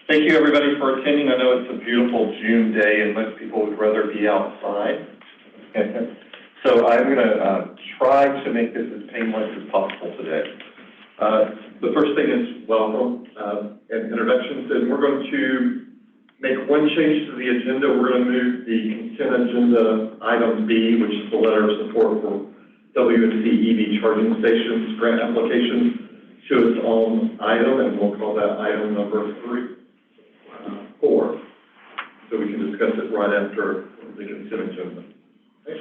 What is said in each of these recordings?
Thank you, everybody, for attending. I know it's a beautiful June day, and most people would rather be outside. So I'm going to try to make this as painless as possible today. The first thing is welcome and introductions, and we're going to make one change to the agenda. We're going to move the consent agenda item B, which is the letter of support for WNC EV charging stations grant application, to its own item, and we'll call that item number 4. So we can discuss it right after the consent agenda. Okay.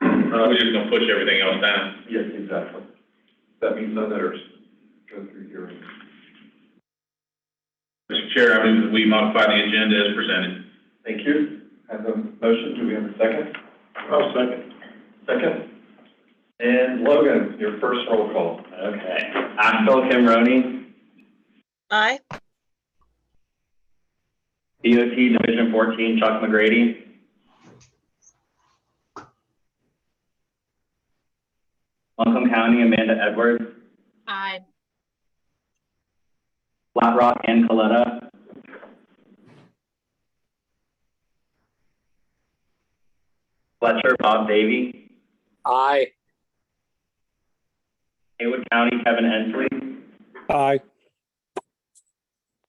We're just going to push everything else down. Yes, exactly. That means none others go through hearings. Mr. Chair, I move that we modify the agenda as presented. Thank you. Have a motion. Do we have a second? I'll second. Second. And Logan, your first roll call. Okay. Asheville Kimroni. Aye. DOT Division 14, Chuck McGrady. Buncombe County, Amanda Edwards. Aye. Flat Rock, Ann Coletta. Fletcher, Bob Davy. Aye. Haywood County, Kevin Ensley. Aye.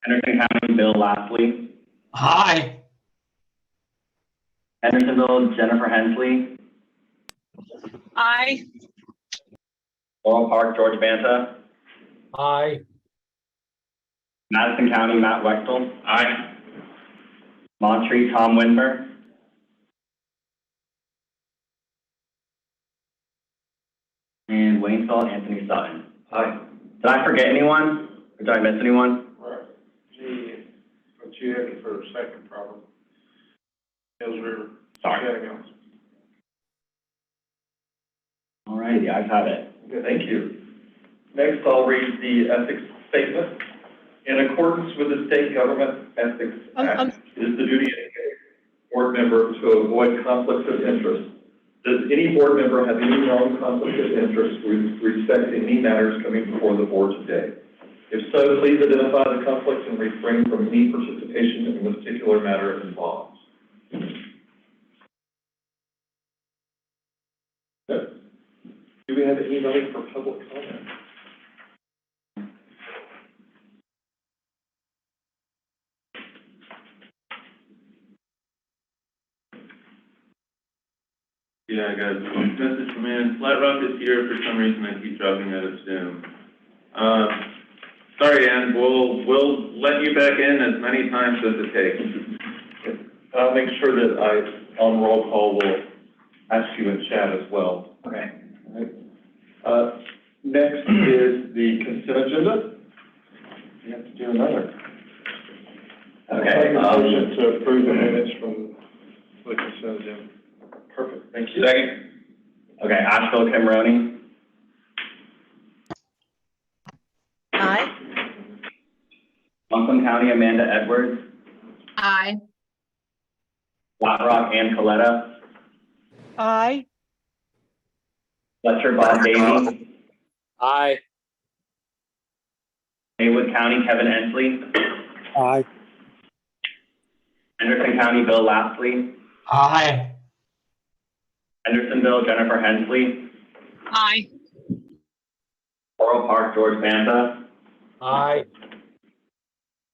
Henderson County, Bill Lastly. Aye. Hendersonville, Jennifer Hensley. Aye. Laurel Park, George Banta. Aye. Madison County, Matt Wexel. Aye. Montreat, Tom Winber. And Waynesville, Anthony Sutton. Aye. Did I forget anyone? Or did I miss anyone? Right. Gee, but you had it for a second, probably. Hills River. Sorry. All right, the ayes have it. Okay, thank you. Next, I'll read the ethics statement. In accordance with the State Government Ethics Act, it is the duty of any board member to avoid conflicts of interest. Does any board member have any known conflict of interest with respect to any matters coming before the board today? If so, please identify the conflicts and refrain from any participation in the particular matter involved. Good. Do we have anybody for public comment? Yeah, guys, message from in. Flat Rock is here. For some reason, I keep dropping out of Zoom. Sorry, Ann. We'll let you back in as many times as it takes. I'll make sure that on roll call, will ask you in chat as well. Okay. All right. Next is the consent agenda. We have to do another. Okay. Motion to approve the minutes from the consent agenda. Perfect, thank you. Second. Okay, Asheville Kimroni. Aye. Buncombe County, Amanda Edwards. Aye. Flat Rock, Ann Coletta. Aye. Fletcher, Bob Davy. Aye. Haywood County, Kevin Ensley. Aye. Henderson County, Bill Lastly. Aye. Hendersonville, Jennifer Hensley. Aye. Laurel Park, George Banta. Aye.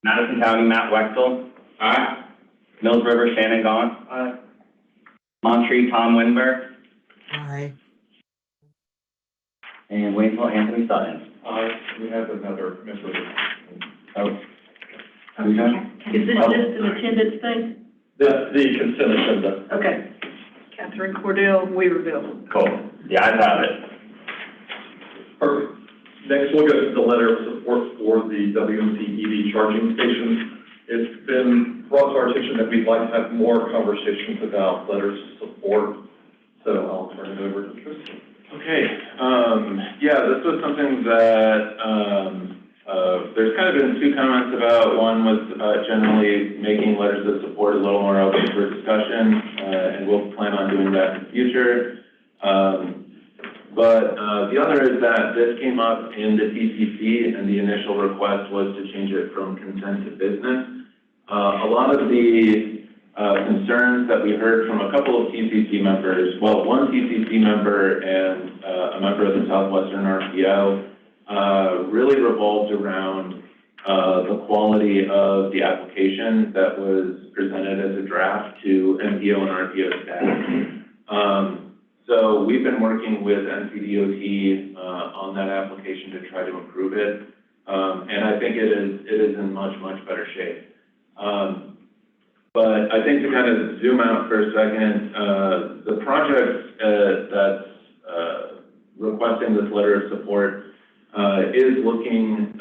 Madison County, Matt Wexel. Aye. Mills River, Shannon Gaunt. Aye. Montreat, Tom Winber. Aye. And Waynesville, Anthony Sutton. We have another member. Oh. Are we done? Is this just an attendance thing? That's the consent agenda. Okay. Catherine Cordell, Weaverville. Cool. The ayes have it. Perfect. Next, we'll go to the letter of support for the WNC EV charging stations. It's been brought to our attention that we'd like to have more conversations about letters of support. So I'll turn it over to Tristan. Okay. Yeah, this was something that there's kind of been two comments about. One was generally making letters of support a little more open for discussion, and we'll plan on doing that in the future. But the other is that this came up in the TCC, and the initial request was to change it from consent to business. A lot of the concerns that we heard from a couple of TCC members, well, one TCC member and a member of the Southwestern RPO, really revolved around the quality of the application that was presented as a draft to MPO and RPO staff. So we've been working with NCDOT on that application to try to improve it, and I think it is in much better shape. But I think to kind of zoom out for a second, the project that's requesting this letter of support is looking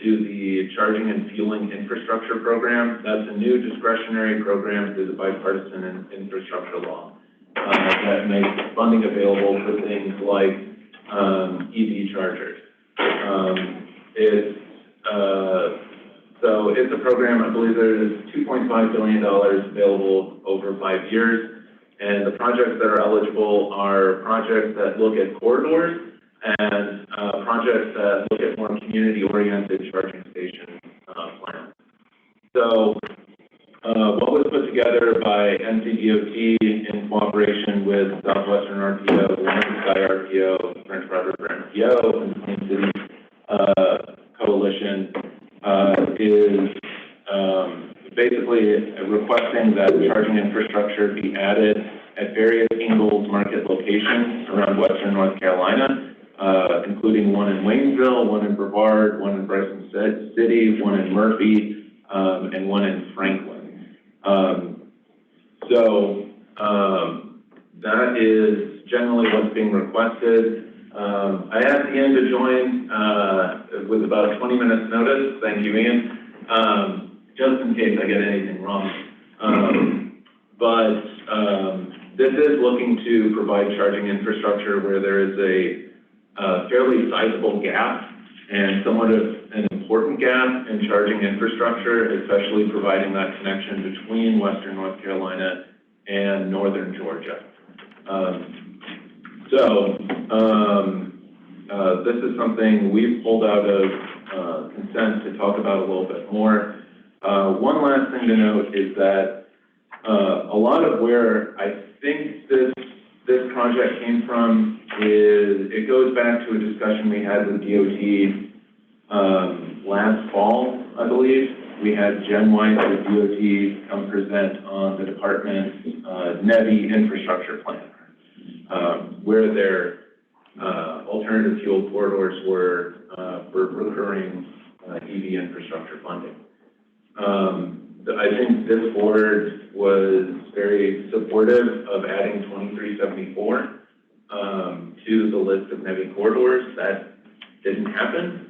to the Charging and Fueling Infrastructure Program. That's a new discretionary program through the bipartisan infrastructure law that makes funding available for things like EV chargers. So it's a program, I believe there's $2.5 billion available over 5 years, and the projects that are eligible are projects that look at corridors and projects that look at more community-oriented charging station plans. So what was put together by NCDOT in cooperation with Southwestern RPO, Lawrence Sky RPO, French Broad River RPO, and Clean Cities Coalition is basically requesting that charging infrastructure be added at various Ingalls Market locations around western North Carolina, including one in Waynesville, one in Brevard, one in Bryson City, one in Murphy, and one in Franklin. That is generally what's being requested. I asked Ian to join with about 20 minutes notice. Thank you, Ian. Just in case I get anything wrong. This is looking to provide charging infrastructure where there is a fairly sizable gap and somewhat of an important gap in charging infrastructure, especially providing that connection between western North Carolina and northern Georgia. This is something we've pulled out of consent to talk about a little bit more. One last thing to note is that a lot of where I think this project came from is, it goes back to a discussion we had with DOT last fall, I believe. We had Jen White with DOT come present on the department's NEVI infrastructure plan, where their alternative fuel corridors were for recurring EV infrastructure funding. I think this board was very supportive of adding 2374 to the list of NEVI corridors. That didn't happen.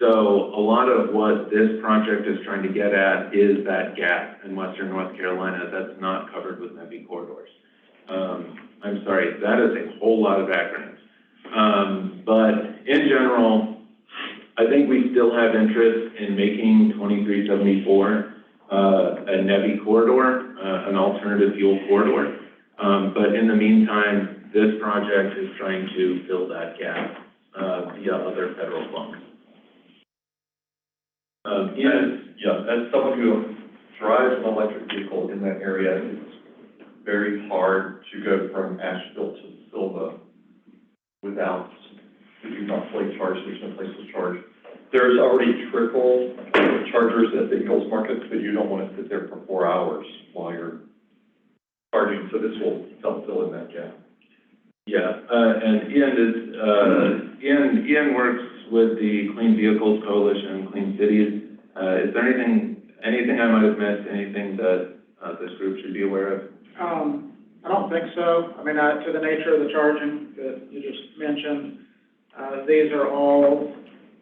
So a lot of what this project is trying to get at is that gap in western North Carolina that's not covered with NEVI corridors. I'm sorry, that is a whole lot of acronyms. But in general, I think we still have interest in making 2374 a NEVI corridor, an alternative fuel corridor. But in the meantime, this project is trying to fill that gap via other federal funds. As someone who drives an electric vehicle in that area, it's very hard to go from Asheville to Silva without, if you're not fully charged, there's no place to charge. There's already trickle chargers at the Ingalls Market, but you don't want to sit there for 4 hours while you're charging, so this will help fill in that gap. Yeah, and Ian works with the Clean Vehicles Coalition, Clean Cities. Is there anything I might have missed, anything that this group should be aware of? I don't think so. I mean, to the nature of the charging that you just mentioned, these are all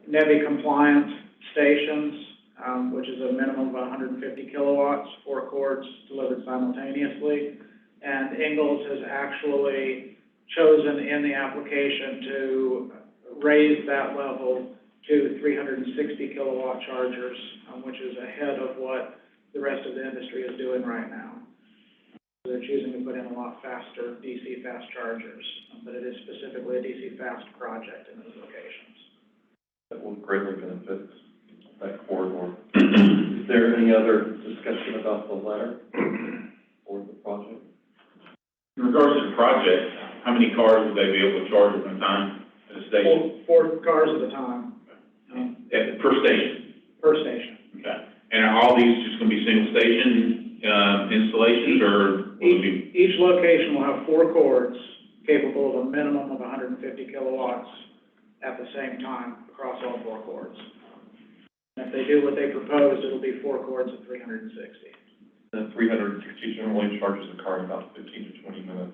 NEVI compliant stations, which is a minimum of 150 kilowatts, 4 cords delivered simultaneously. And Ingalls has actually chosen in the application to raise that level to 360 kilowatt chargers, which is ahead of what the rest of the industry is doing right now. They're choosing to put in a lot faster DC fast chargers, but it is specifically a DC fast project in those locations. That will greatly benefit that corridor. Is there any other discussion about the letter or the project? In regards to the project, how many cars would they be able to charge at one time at a station? Four cars at a time, Per station? per station. Okay. And are all these just gonna be single station, installations, or will it be? Each location will have 4 cords capable of a minimum of 150 kilowatts at the same time across all 4 cords. And if they do what they proposed, it'll be 4 cords of 360. The 360 generally charges the car in about 15 to 20 minutes.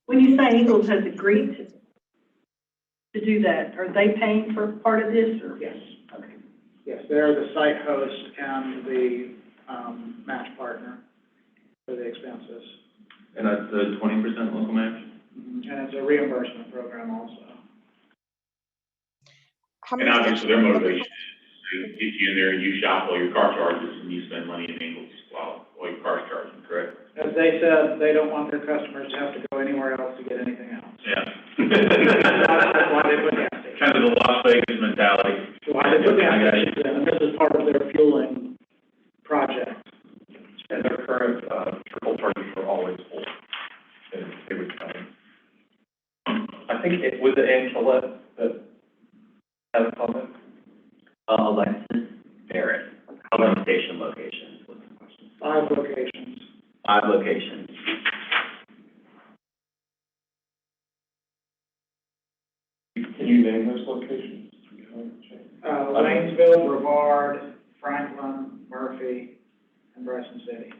When you say Ingalls has agreed to do that, are they paying for part of this, or? Yes. Okay. Yes, they're the site host and the match partner for the expenses. And that's the 20% local match? And it's a reimbursement program also. And obviously their motivation is to get you in there and you shop all your car charges and you spend money in Ingalls while your car's charging, correct? As they said, they don't want their customers to have to go anywhere else to get anything else. Yeah. That's why they put gas stations. Kind of the Las Vegas mentality. Why they put gas I got you. stations in, and this is part of their fueling project. And their current triple charges are always full. And they would come. I think it was Angela that had a comment. Alexis Barrett, how many station locations? What's the question? 5 locations. 5 locations. Can you name those locations? Lanesville, Brevard, Franklin, Murphy, and Bryson City.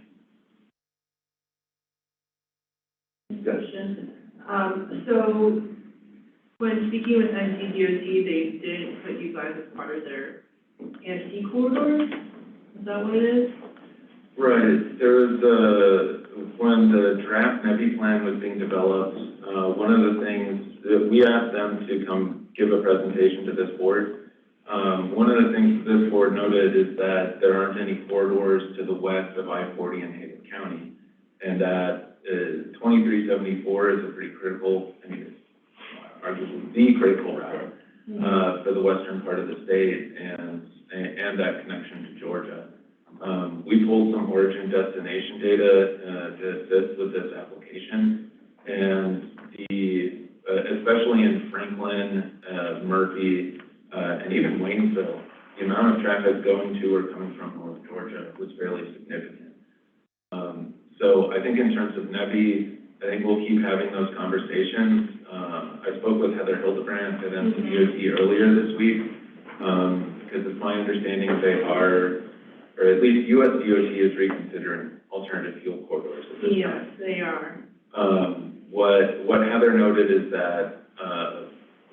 Question. So when speaking with NCDOT, they didn't put you guys as part of their AFC corridors? Is that what it is? Right, there was when the draft NEVI plan was being developed, one of the things that we asked them to come give a presentation to this board. One of the things this board noted is that there aren't any corridors to the west of I-40 in Hayden County, and that 2374 is a pretty critical, I mean, it's arguably the critical route for the western part of the state and that connection to Georgia. We pulled some origin destination data to assist with this application, and especially in Franklin, Murphy, and even Waynesville, the amount of traffic going to or coming from North Georgia was fairly significant. So I think in terms of NEVI, I think we'll keep having those conversations. I spoke with Heather Hildebrandt at NCDOT earlier this week, because it's my understanding they are, or at least US DOT is reconsidering alternative fuel corridors at this time. Yes, they are. What Heather noted is that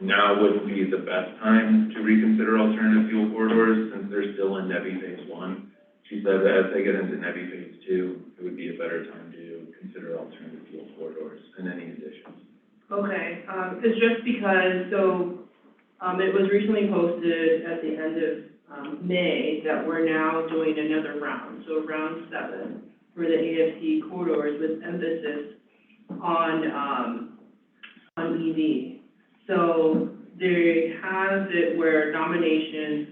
now wouldn't be the best time to reconsider alternative fuel corridors since they're still in NEVI Phase 1. She said that as they get into NEVI Phase 2, it would be a better time to consider alternative fuel corridors and any additions. Okay, it's just because, it was recently posted at the end of May that we're now doing another round, so round 7 for the AFC corridors with emphasis on EV. So they have it where nominations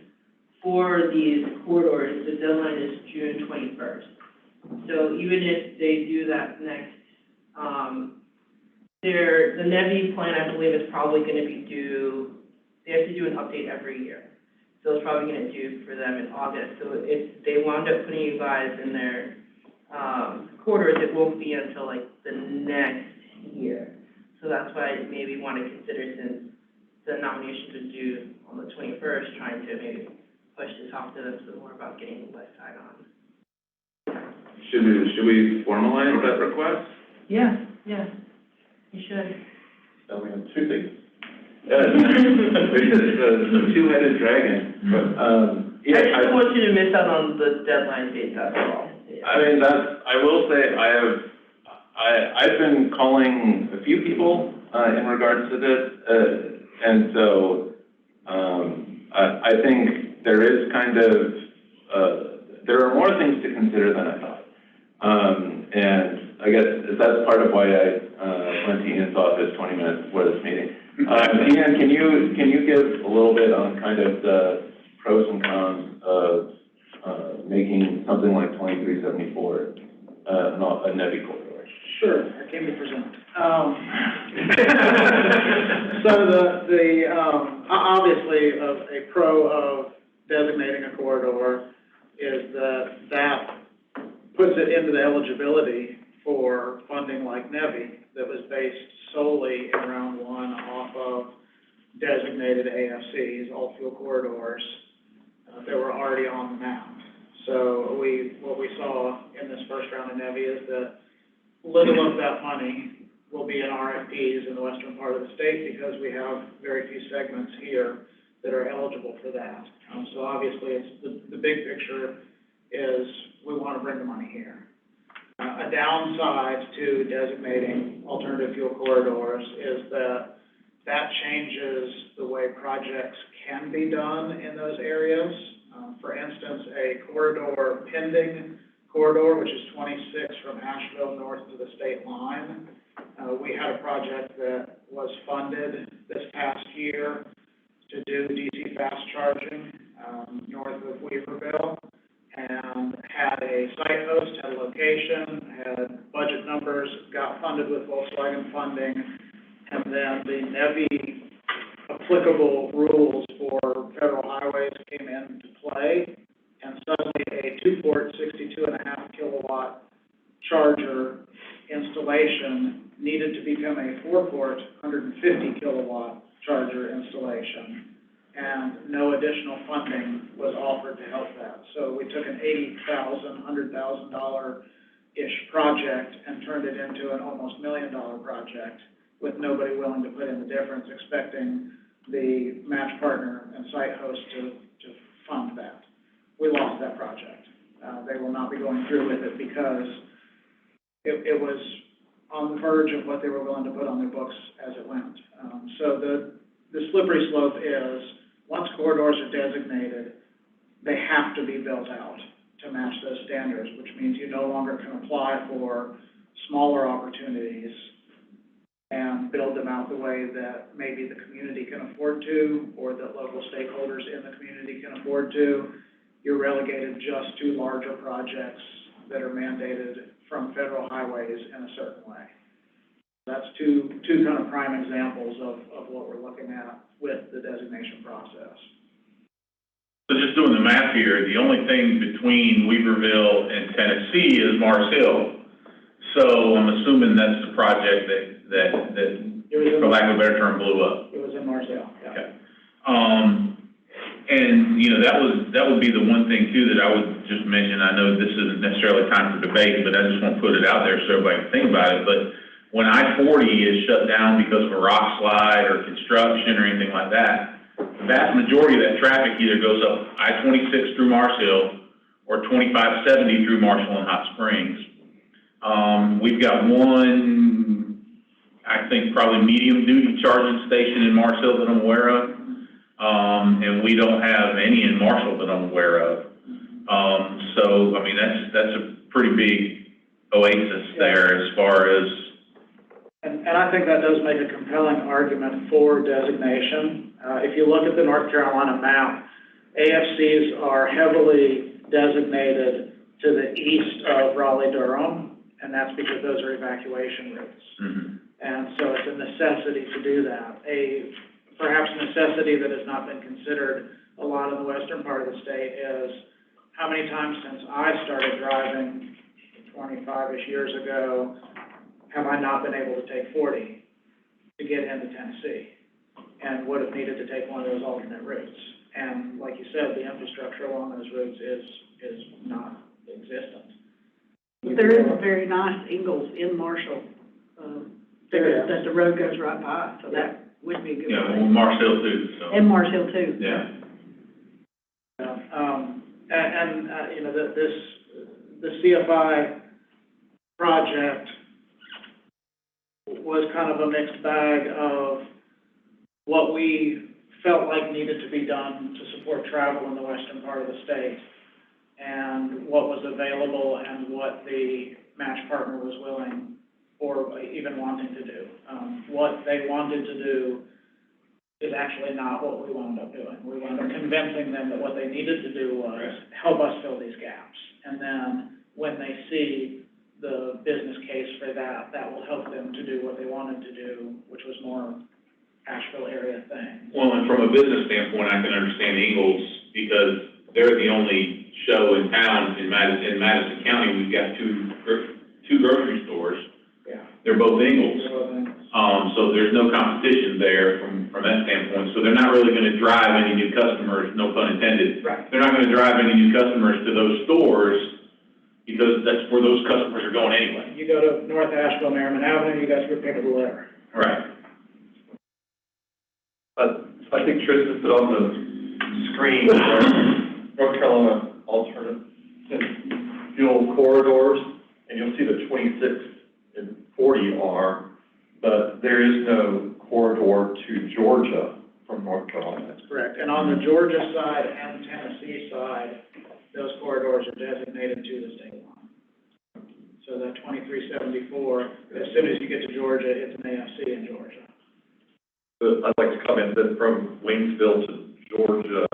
for these corridors, the deadline is June 21st. So even if they do that next, the NEVI plan, I believe, is probably going to be due, they have to do an update every year. So it's probably going to due for them in August. So if they wound up putting you guys in their corridors, it won't be until like the next year. So that's why I maybe want to consider, since the nominations are due on the 21st, trying to maybe push to talk to them some more about getting the west side on. Should we formalize that request? Yeah, you should. So we have 2 things. It's a two-headed dragon. I just want you to miss out on the deadline date, that's all. I mean, I will say, I've been calling a few people, in regards to this, and so, I think there is kind of, there are more things to consider than I thought. And I guess that's part of why I went to Ian's office 20 minutes before this meeting. Ian, can you give a little bit on kind of grounds of, making something like 2374, a NEVI corridor? Sure, I came to present. So obviously, a pro of designating a corridor is that puts it into the eligibility for funding like NEVI that was based solely in round one off of designated AFCs, all fuel corridors, that were already on the map. So what we saw in this first round of NEVI is that little of that money will be in RFPs in the western part of the state because we have very few segments here that are eligible for that. So obviously, it's the big picture is we want to bring the money here. A downside to designating alternative fuel corridors is that changes the way projects can be done in those areas. For instance, a corridor pending corridor, which is 26 from Asheville north to the state line. We had a project that was funded this past year to do DC fast charging north of Weaverville, and had a site host, had a location, had budget numbers, got funded with Volkswagen funding, and then the NEVI applicable rules for federal highways came into play, and suddenly a two-port 62.5 kilowatt charger installation needed to become a four-port 150 kilowatt charger installation, and no additional funding was offered to help that. So we took an $100,000-ish project and turned it into an almost $1 million project with nobody willing to put in the difference, expecting the match partner and site host to fund that. We lost that project. They will not be going through with it because it was on the verge of what they were willing to put on their books as it went. So the slippery slope is, once corridors are designated, they have to be built out to match those standards, which means you no longer can apply for smaller opportunities and build them out the way that maybe the community can afford to, or that local stakeholders in the community can afford to. You're relegated just to larger projects that are mandated from federal highways in a certain way. That's two kind of prime examples of what we're looking at with the designation process. So just doing the math here, the only thing between Weaverville and Tennessee is Mars Hill. So I'm assuming that's the project that for lack of a better term, blew up. It was in Mars Hill, yeah. Okay. And, you know, that would be the one thing too that I would just mention. I know this isn't necessarily time for debate, but I just want to put it out there so everybody can think about it. But when I-40 is shut down because of a rock slide or construction or anything like that, the vast majority of that traffic either goes up I-26 through Mars Hill or 2570 through Marshall and Hot Springs. We've got one, I think, probably medium-duty charging station in Mars Hill that I'm aware of. And we don't have any in Marshall that I'm aware of. So, I mean, that's a pretty big oasis there as far as... And I think that does make a compelling argument for designation. If you look at the North Carolina map, AFCs are heavily designated to the east of Raleigh-Durham, and that's because those are evacuation routes. Mm-hmm. And so it's a necessity to do that. Perhaps necessity that has not been considered a lot in the western part of the state is how many times since I started driving 25-ish years ago have I not been able to take 40 to get into Tennessee and would have needed to take one of those alternate routes. And like you said, the infrastructure along those routes is not existent. There is a very nice Ingalls in Marshall, that the road goes right by, so that would be a good Yeah, thing. Mars Hill too, so. And Mars Hill too. Yeah. You know, the CFI project was kind of a mixed bag of what we felt like needed to be done to support travel in the western part of the state, and what was available and what the match partner was willing or even wanting to do. What they wanted to do is actually not what we wound up doing. We wound up convincing them that what they needed to do was help us fill these gaps. And then when they see the business case for that, that will help them to do what they wanted to do, which was more Asheville area thing. Well, and from a business standpoint, I can understand Ingalls because they're the only show in town in Madison County. We've got two grocery stores. Yeah. They're both Ingalls. So, So there's no competition there from that standpoint. So they're not really gonna drive any new customers, no pun intended. right. They're not gonna drive any new customers to those stores because that's where those customers are going anyway. You go to North Asheville, Merriman Avenue, you guys get pickable there. Right. I think Tristan put on the screen, North Carolina alternative fuel corridors, and you'll see the 26 and 40 are, but there is no corridor to Georgia from North Carolina. That's correct. And on the Georgia side and the Tennessee side, those corridors are designated to the state line. So that 2374, as soon as you get to Georgia, it's an AFC in Georgia. But I'd like to comment that from Waynesville to Georgia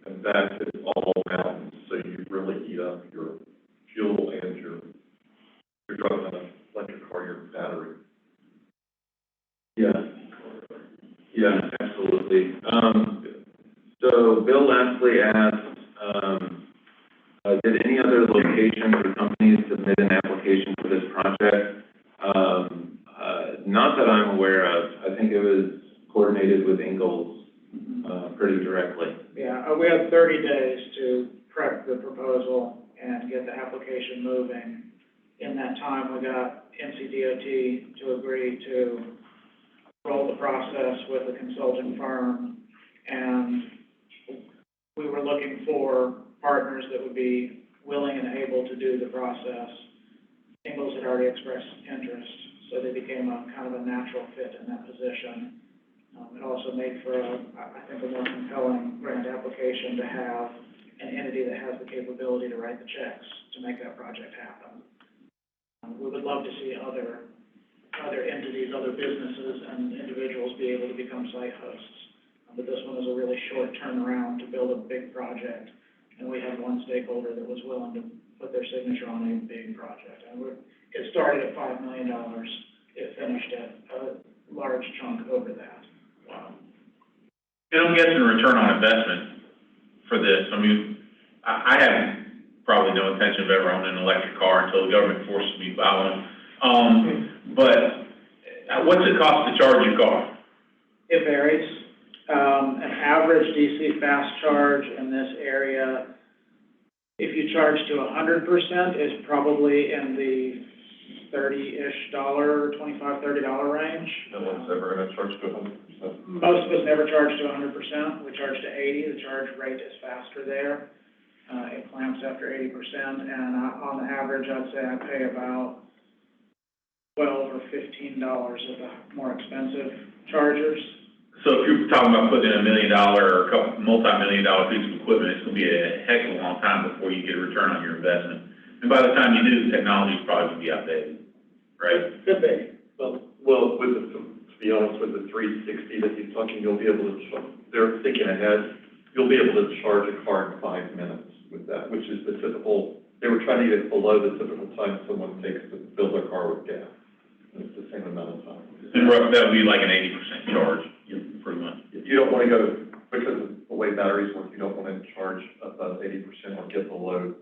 and back, it's all mountains, so you really eat up your fuel and you're driving an electric car, your battery. Yeah, absolutely. So Bill lastly asked, did any other locations or companies submit an application for this project? Not that I'm aware of. I think it was coordinated with Ingalls, pretty directly. Yeah, we had 30 days to prep the proposal and get the application moving. In that time, we got NCDOT to agree to roll the process with a consulting firm, and we were looking for partners that would be willing and able to do the process. Ingalls had already expressed interest, so they became a kind of a natural fit in that position. It also made for, I think, a more compelling grant application to have an entity that has the capability to write the checks to make that project happen. We would love to see other entities, other businesses, and individuals be able to become site hosts. But this one is a really short turnaround to build a big project, and we had one stakeholder that was willing to put their signature on a big project. And it started at $5 million. It finished at a large chunk over that. Wow. And I'm guessing return on investment for this. I mean, I have probably no intention of ever owning an electric car until the government forces me to buy one. But what's it cost to charge your car? It varies. An average DC fast charge in this area, if you charge to 100%, is probably in the $30-ish, $25, $30 range. No one's ever gonna charge to 100%. Most of us never charge to 100%. We charge to 80. The charge rate is faster there. It clamps after 80%, and on average, I'd say I pay about $12 or $15 of the more expensive chargers. So if you're talking about putting in $1 million or a couple multi-million-dollar piece of equipment, it's gonna be a heck of a long time before you get a return on your investment. And by the time you do, the technology's probably gonna be outdated, right? Could be. Well, to be honest, with the 360 that he's talking, you'll be able to, they're thinking ahead, you'll be able to charge a car in 5 minutes with that, which is the typical, they were trying to get below the typical time someone takes to fill their car with gas. It's the same amount of time. And rough, that would be like an 80% charge, pretty much. You don't want to go, because of the way batteries work, you don't want to charge above 80% or get below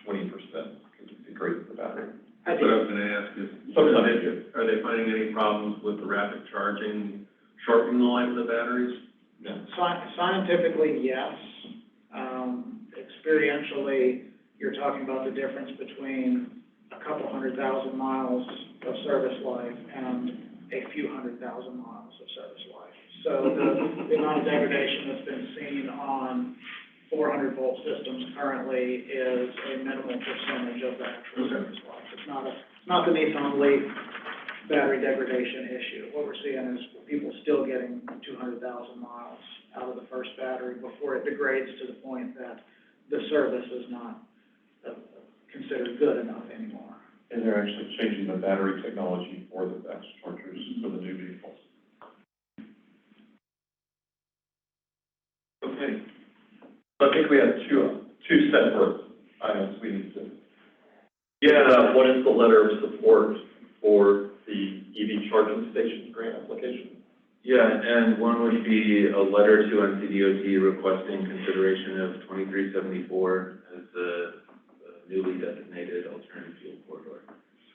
20%, because it degrades the battery. What I was gonna ask is, Sometimes it is. are they finding any problems with the rapid charging, shortening the life of the batteries? No. Scientifically, yes. Experientially, you're talking about the difference between a couple 100,000 miles of service life and a few 100,000 miles of service life. So the amount of degradation that's been seen on 400-volt systems currently is a minimal percentage of the actual service life. It's not the Nissan Leaf battery degradation issue. What we're seeing is people still getting 200,000 miles out of the first battery before it degrades to the point that the service is not considered good enough anymore. And they're actually changing the battery technology for the fast chargers for the new vehicles. I think we have two separate items we need to. Yeah, What is the letter of support for the EV charging station grant application? yeah, and one would be a letter to NCDOT requesting consideration of 2374 as the newly designated alternative fuel corridor.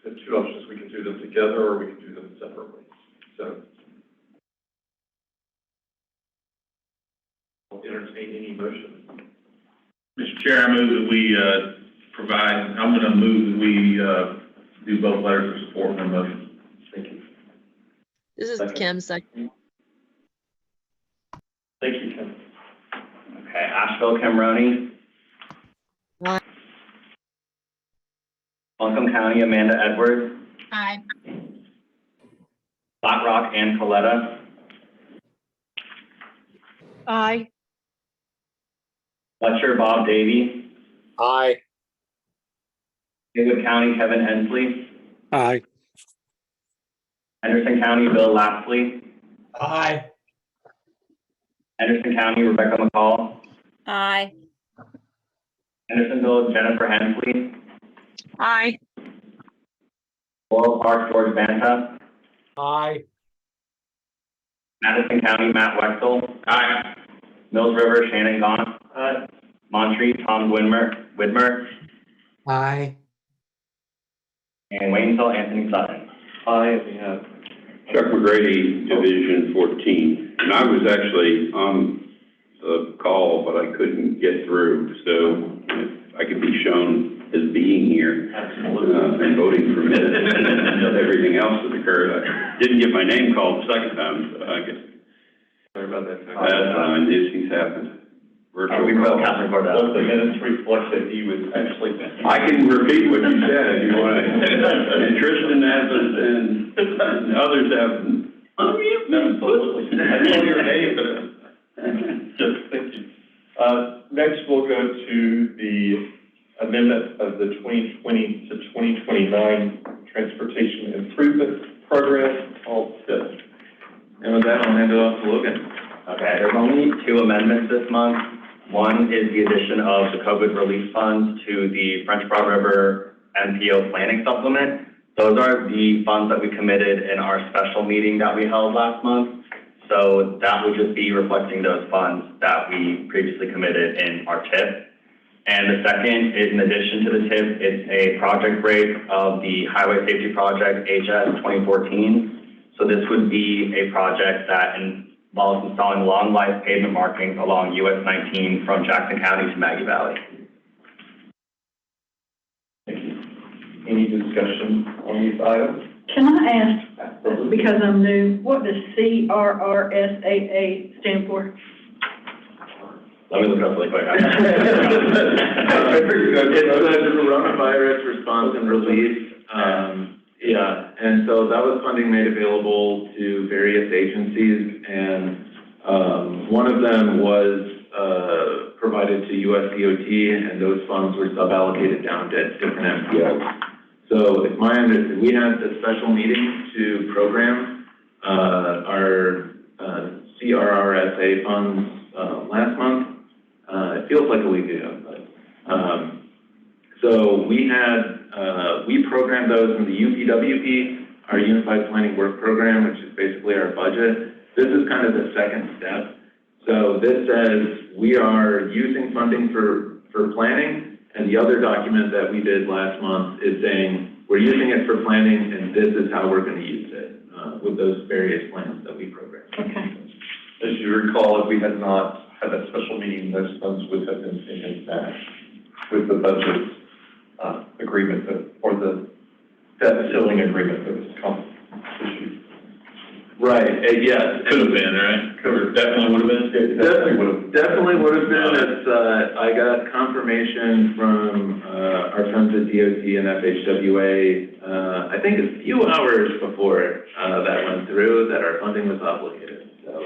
We have two options, we can do them together or we can do them separately. So I'll entertain any motion. Mr. Chair, I move that we, I'm gonna move that we, do both letters of support for motion. Thank you. This is Second. Kim, second. Thank you, Kim. Okay, Asheville, Camroni. Aye. Buncombe County, Amanda Edwards. Aye. Flat Rock, Ann Coletta. Aye. Fletcher, Bob Davy. Aye. Haywood County, Kevin Hensley. Aye. Henderson County, Bill Lapsley. Aye. Henderson County, Rebecca McCall. Aye. Hendersonville, Jennifer Hensley. Aye. Laurel Park, George Banta. Aye. Madison County, Matt Wexel. Aye. Mills River, Shannon Gaunt. Montreat, Tom Widmer. Aye. And Waynesville, Anthony Sutton. Aye, we have. Chuck McGrady, Division 14, and I was actually on the call, but I couldn't get through, so if I could be shown as being here, and voting for minutes, and everything else that occurred. I didn't get my name called the second time, so I guess. Sorry about that. That's fine, these things happen. Virtual We wrote call. Captain Cordell. Let the minutes reflect that he was actually. I can repeat what you said if you want to. And Tristan hasn't, and others haven't. Absolutely. I know your name, but, just thank you. Next, we'll go to the amendment of the 2020 to 2029 Transportation Improvement Program, all set. and with that, I'll hand it off to Logan. Okay, there's only two amendments this month. One is the addition of the COVID relief funds to the French Broad River NPO planning supplement. Those are the funds that we committed in our special meeting that we held last month. So that would just be reflecting those funds that we previously committed in our TIP. And the second is in addition to the TIP, it's a project break of the Highway Safety Project HS 2014. So this would be a project that involves installing long life pavement markings along US 19 from Jackson County to Maggie Valley. Thank you. Any discussion on these items? Can I ask, because I'm new, what does CRRSAA stand for? Let me look it up really quick. It's the Coronavirus Response and Relief. Yeah, and so that was funding made available to various agencies, and one of them was provided to USDOT, and those funds were sub-allocated down to different MPOs. So it's my understanding, we had a special meeting to program our CRRSA funds last month. It feels like a week ago, but so we programmed those in the UPWP, our Unified Planning Work Program, which is basically our budget. This is kind of the second step. So this says we are using funding for planning, and the other document that we did last month is saying we're using it for planning, and this is how we're going to use it with those various plans that we programmed. Okay. As you recall, if we had not had that special meeting, those funds would have been taken back with the budget agreement or the debt ceiling agreement that was issued. Right, yes. Could have been, right? Definitely would have been. Definitely would have been. It's, I got confirmation from our friends at DOT and FHWA, I think a few hours before that went through, that our funding was obligated, so.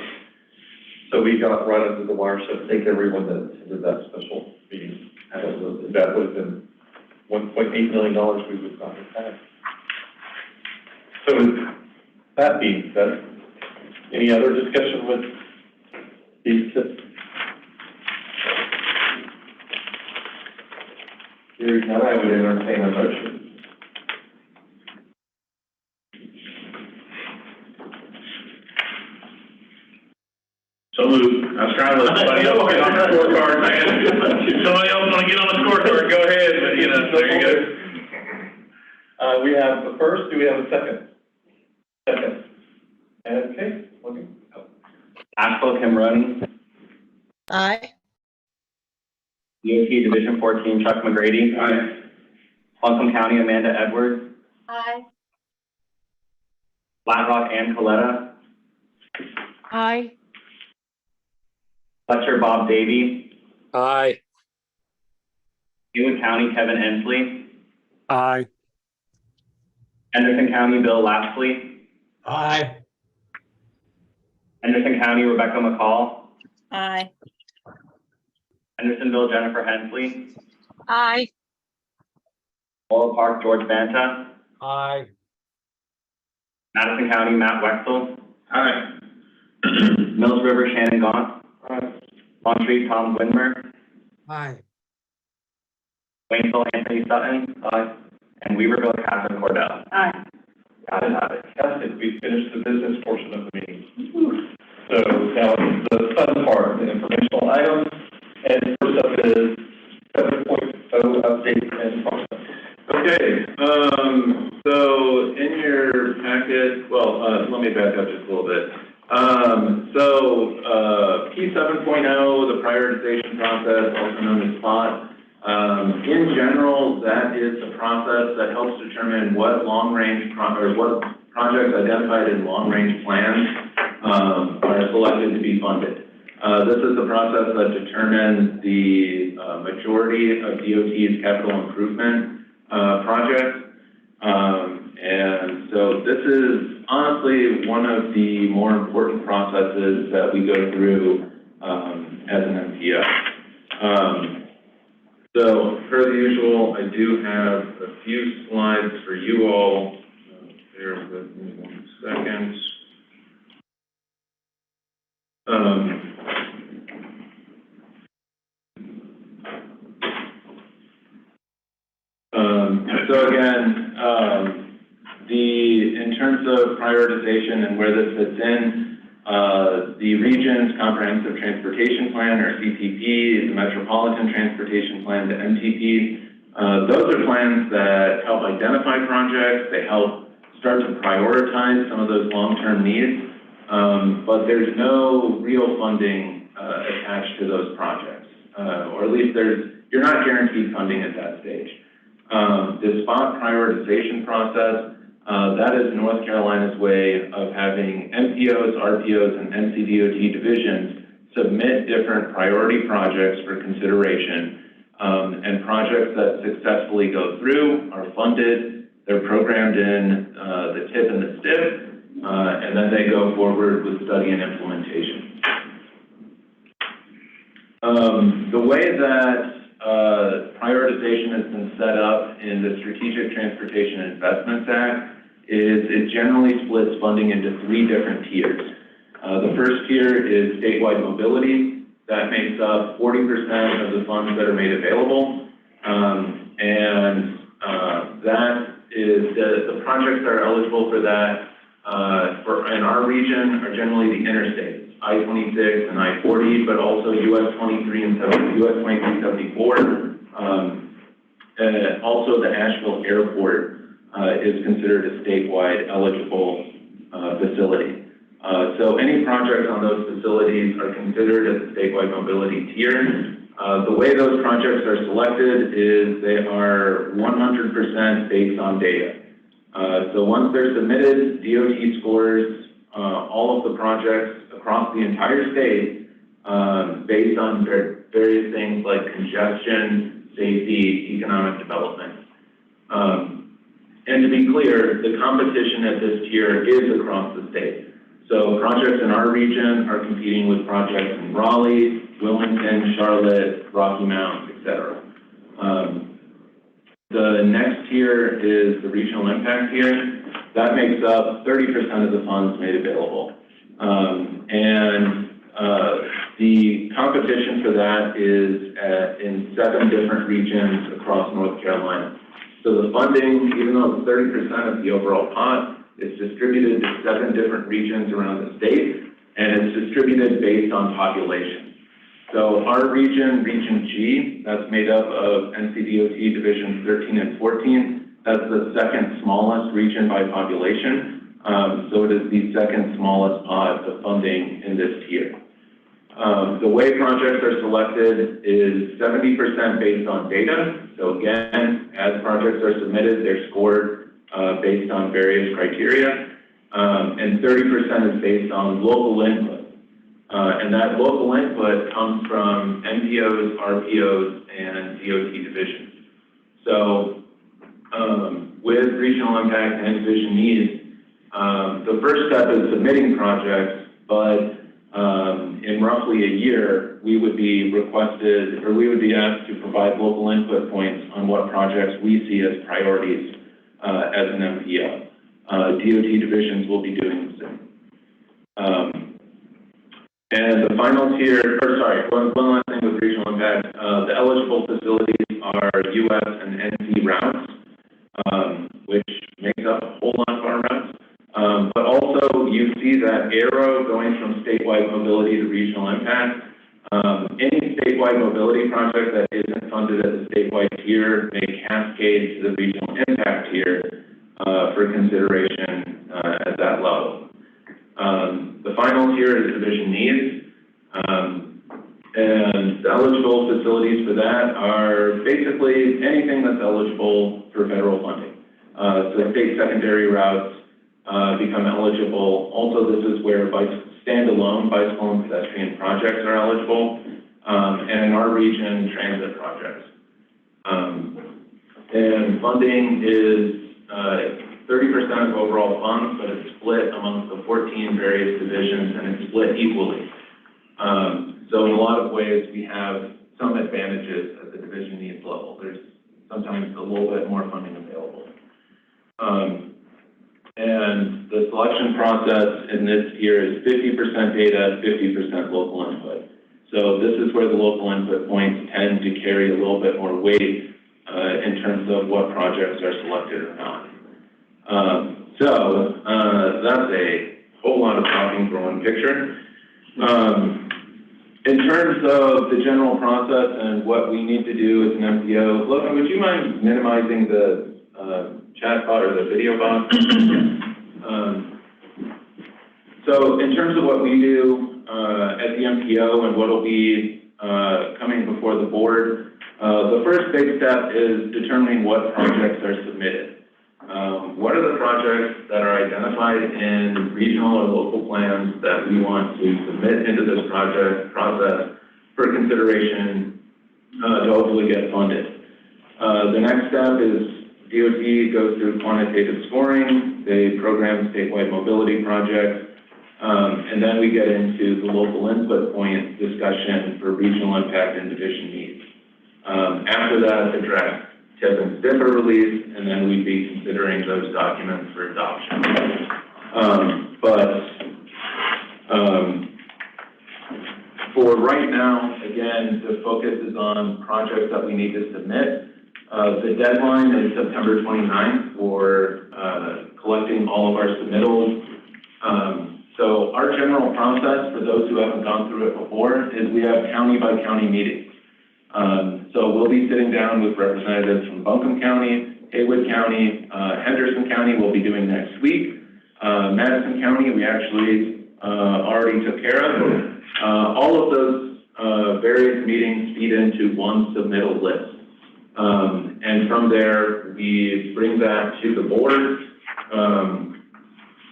So we got right under the wire, so thank everyone that attended that special meeting. That would have been $1.8 million we would not have had. So with that being said, any other discussion with these tips? Hearing none, I would entertain a motion. So moved. I was trying to let somebody else get on the scorecard, man. If somebody else wanna get on the scorecard, go ahead, but, you know, there you go. We have the first, do we have a second? Second. And Kate, okay. Asheville Kim Roden, Aye. DOT Division 14 Chuck McGrady. Aye. Buncombe County Amanda Edwards, Aye. Flat Rock Ann Coletta, Aye. Fletcher Bob Davy, Aye. Hewitt County Kevin Ensley, Aye. Henderson County Bill Lapsley, Aye. Henderson County Rebecca McCall, Aye. Hendersonville Jennifer Hensley, Aye. Laurel Park George Banta, Aye. Madison County Matt Wexel, Aye. Mills River Shannon Gaunt, Aye. Long Street Tom Winmer, Aye. Waynesville Anthony Sutton, and Weaverville Catherine Cordell. Aye. Got it. Fantastic, we finished the business portion of the meeting. So now the fun part, the informational items, and first up is 7.0 update and function. Okay, so in your packet, well, let me back up just a little bit. P 7.0, the prioritization process, also known as SPOT. In general, that is the process that helps determine what what projects identified in long-range plans are selected to be funded. This is the process that determines the majority of DOT's capital improvement projects. And so this is honestly one of the more important processes that we go through as an MPO. So, per the usual, I do have a few slides for you all. Bear with me 1 second. So again, in terms of prioritization and where this fits in, the Region's Comprehensive Transportation Plan, or CTP, the Metropolitan Transportation Plan, the MTP, those are plans that help identify projects, they help start to prioritize some of those long-term needs, but there's no real funding attached to those projects, or at least you're not guaranteed funding at that stage. The SPOT prioritization process, that is North Carolina's way of having MPOs, RPOs, and NCDOT divisions submit different priority projects for consideration. And projects that successfully go through are funded, they're programmed in the TIP and the STIP, and then they go forward with study and implementation. The way that prioritization has been set up in the Strategic Transportation Investments Act is it generally splits funding into 3 different tiers. The first tier is statewide mobility. That makes up 40% of the funds that are made available. That is the projects that are eligible for that in our region are generally the interstates, I-26 and I-40, but also US 23 and US 2374. Also the Asheville Airport is considered a statewide eligible facility. So any projects on those facilities are considered as a statewide mobility tier. The way those projects are selected is they are 100% based on data. So once they're submitted, DOT scores all of the projects across the entire state based on various things like congestion, safety, economic development. And to be clear, the competition at this tier is across the state. So projects in our region are competing with projects in Raleigh, Wilmington, Charlotte, Rocky Mount, etc. The next tier is the regional impact tier. That makes up 30% of the funds made available. The competition for that is in 7 different regions across North Carolina. So the funding, even though it's 30% of the overall pot, is distributed to 7 different regions around the state, and it's distributed based on population. So our region, Region G, that's made up of NCDOT Divisions 13 and 14, that's the second smallest region by population. So it is the second smallest pot of funding in this tier. The way projects are selected is 70% based on data. So again, as projects are submitted, they're scored based on various criteria. And 30% is based on local input. And that local input comes from NPOs, RPOs, and DOT divisions. So with regional impact and division needs, the first step is submitting projects, but in roughly a year, we would be requested, or we would be asked to provide local input points on what projects we see as priorities as an MPO. DOT divisions will be doing the same. And the final tier, or sorry, one last thing with regional impact, the eligible facilities are US and NC routes, which makes up a whole lot of our routes. But also you see that arrow going from statewide mobility to regional impact. Any statewide mobility project that isn't funded at the statewide tier may cascade to the regional impact tier for consideration at that level. The final tier is division needs, and the eligible facilities for that are basically anything that's eligible for federal funding. So state secondary routes become eligible. Also, this is where standalone bicycle and pedestrian projects are eligible, and in our region, transit projects. And funding is 30% of overall funds, but it's split amongst the 14 various divisions, and it's split equally. So in a lot of ways, we have some advantages at the division needs level. There's sometimes a little bit more funding available. And the selection process in this tier is 50% data, 50% local input. So this is where the local input points tend to carry a little bit more weight in terms of what projects are selected or not. So that's a whole lot of talking for one picture. In terms of the general process and what we need to do as an MPO, Logan, would you mind minimizing the chat bot or the video box? So in terms of what we do at the MPO and what will be coming before the board, the first big step is determining what projects are submitted. What are the projects that are identified in regional or local plans that we want to submit into this project process for consideration to hopefully get funded? The next step is DOT goes through quantitative scoring, they program statewide mobility projects, and then we get into the local input point discussion for regional impact and division needs. After that, the draft TIP and STIP are released, and then we'd be considering those documents for adoption. For right now, again, the focus is on projects that we need to submit. The deadline is September 29th for collecting all of our submittals. So our general process, for those who haven't gone through it before, is we have county by county meetings. So we'll be sitting down with representatives from Buncombe County, Haywood County, Henderson County we'll be doing next week. Madison County we actually already took care of. All of those various meetings feed into one submittal list. And from there, we bring that to the board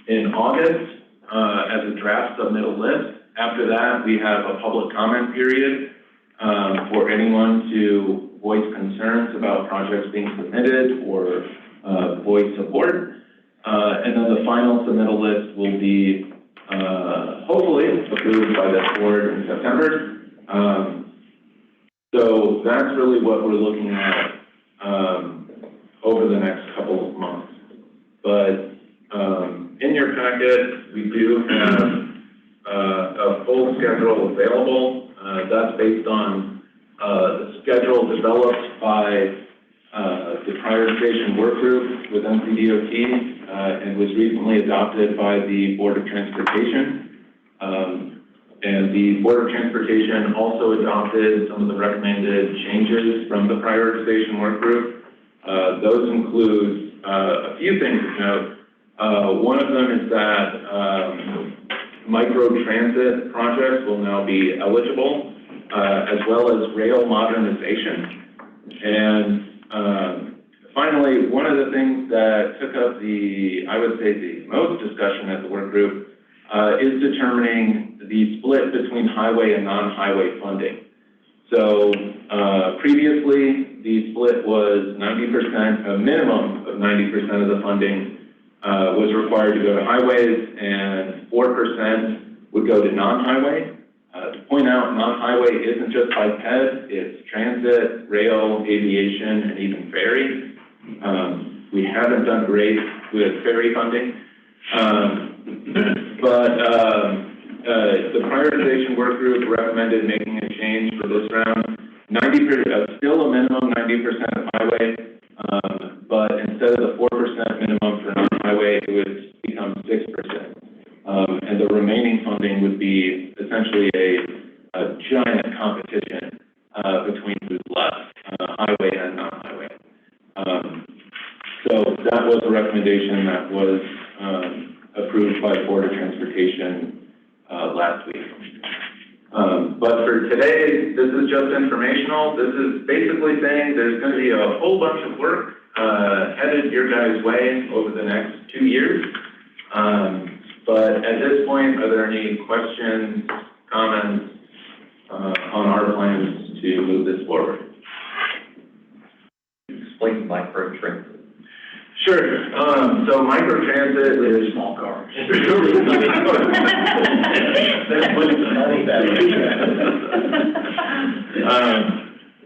in August as a draft submittal list. After that, we have a public comment period for anyone to voice concerns about projects being submitted or voice support. And then the final submittal list will be hopefully approved by the board in September. So that's really what we're looking at over the next couple of months. But in your packet, we do have a full schedule available. That's based on the the prioritization work group with NCDOT, and was recently adopted by the Board of Transportation. And the Board of Transportation also adopted some of the recommended changes from the prioritization work group. Those include a few things to note. One of them is that micro-transit projects will now be eligible, as well as rail modernization. And finally, one of the things that took up I would say, the most discussion at the work group is determining the split between highway and non-highway funding. So previously, the split was 90%, a minimum of 90% of the funding was required to go to highways, and 4% would go to non-highway. To point out, non-highway isn't just bike ped, it's transit, rail, aviation, and even ferry. We haven't done great with ferry funding, but the prioritization work group recommended making a change for this round. 90%, still a minimum 90% of highway, but instead of the 4% minimum for non-highway, it would become 6%. And the remaining funding would be essentially a giant competition between who's left, highway and non-highway. So that was a recommendation that was approved by the Board of Transportation last week. But for today, this is just informational. This is basically saying there's going to be a whole bunch of work headed your guys' way over the next 2 years. But at this point, are there any questions, comments on our plans to move this forward? Explain microtransit. Sure. So microtransit is Small cars. It's really They're putting some money back.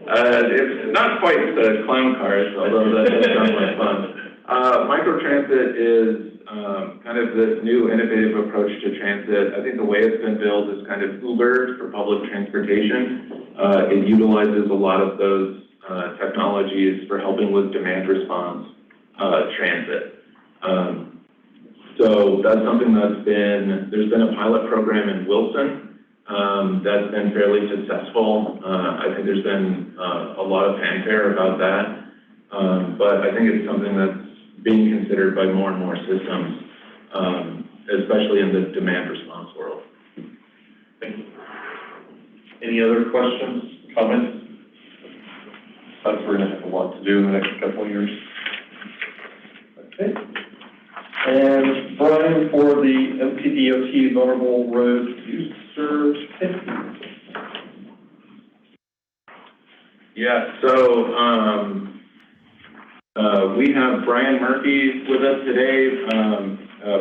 It's not quite the clown cars, although that does sound like fun. Microtransit is kind of this new innovative approach to transit. I think the way it's been built is kind of Uber for public transportation. It utilizes a lot of those technologies for helping with demand response transit. So that's something there's been a pilot program in Wilson that's been fairly successful. I think there's been a lot of fanfare about that, but I think it's something that's being considered by more and more systems, especially in the demand response world. Thank you. Any other questions, comments? That's we're going to have a lot to do in the next couple of years. Okay. And Brian, for the NCDOT Vulnerable Road Users. Yeah, so we have Brian Murphy with us today.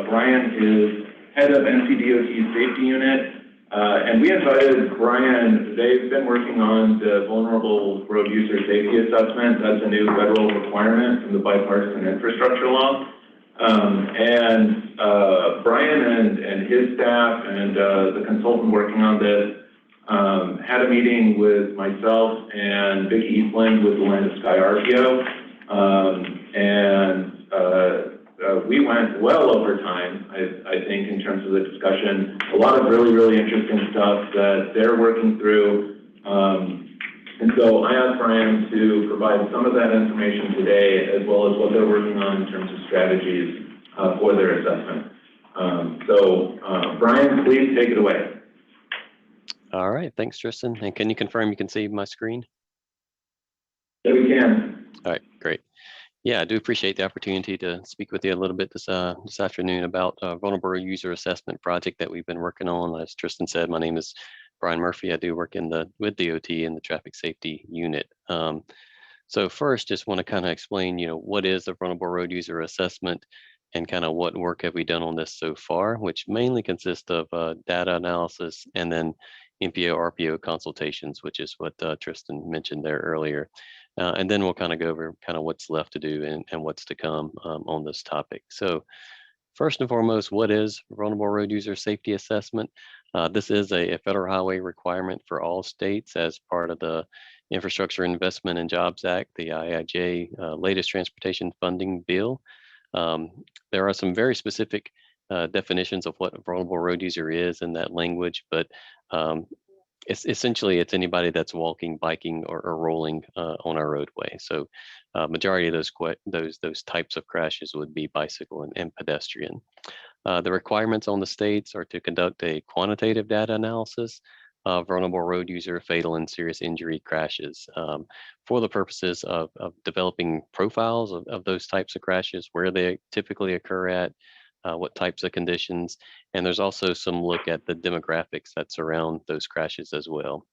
Brian is head of NCDOT's safety unit, and we invited Brian. They've been working on the Vulnerable Road User Safety Assessment. That's a new federal requirement from the Bipartisan Infrastructure Law. Brian and his staff and the consultant working on this had a meeting with myself and Vicki Eastland with the Land of Sky RPO. We went well over time, I think, in terms of the discussion. A lot of really, really interesting stuff that they're working through. And so I asked Brian to provide some of that information today, as well as what they're working on in terms of strategies for their assessment. Brian, please take it away. All right, thanks, Tristan. And can you confirm you can see my screen? Yeah, we can. All right, great. Yeah, I do appreciate the opportunity to speak with you a little bit this afternoon about a vulnerable user assessment project that we've been working on. As Tristan said, my name is Brian Murphy. I do work with DOT in the traffic safety unit. So first, just want to kind of explain, what is the vulnerable road user assessment and kind of what work have we done on this so far, which mainly consists of data analysis and then MPO, RPO consultations, which is what Tristan mentioned there earlier. And then we'll kind of go over kind of what's left to do and what's to come on this topic. So first and foremost, what is vulnerable road user safety assessment? This is a federal highway requirement for all states as part of the Infrastructure Investment and Jobs Act, the IIJ latest transportation funding bill. There are some very specific definitions of what a vulnerable road user is in that language, but it's essentially anybody that's walking, biking, or rolling on our roadway. So majority of those types of crashes would be bicycle and pedestrian. The requirements on the states are to conduct a quantitative data analysis of vulnerable road user fatal and serious injury crashes for the purposes of developing profiles of those types of crashes, where they typically occur at, what types of conditions, and there's also some look at the demographics that surround those crashes as well.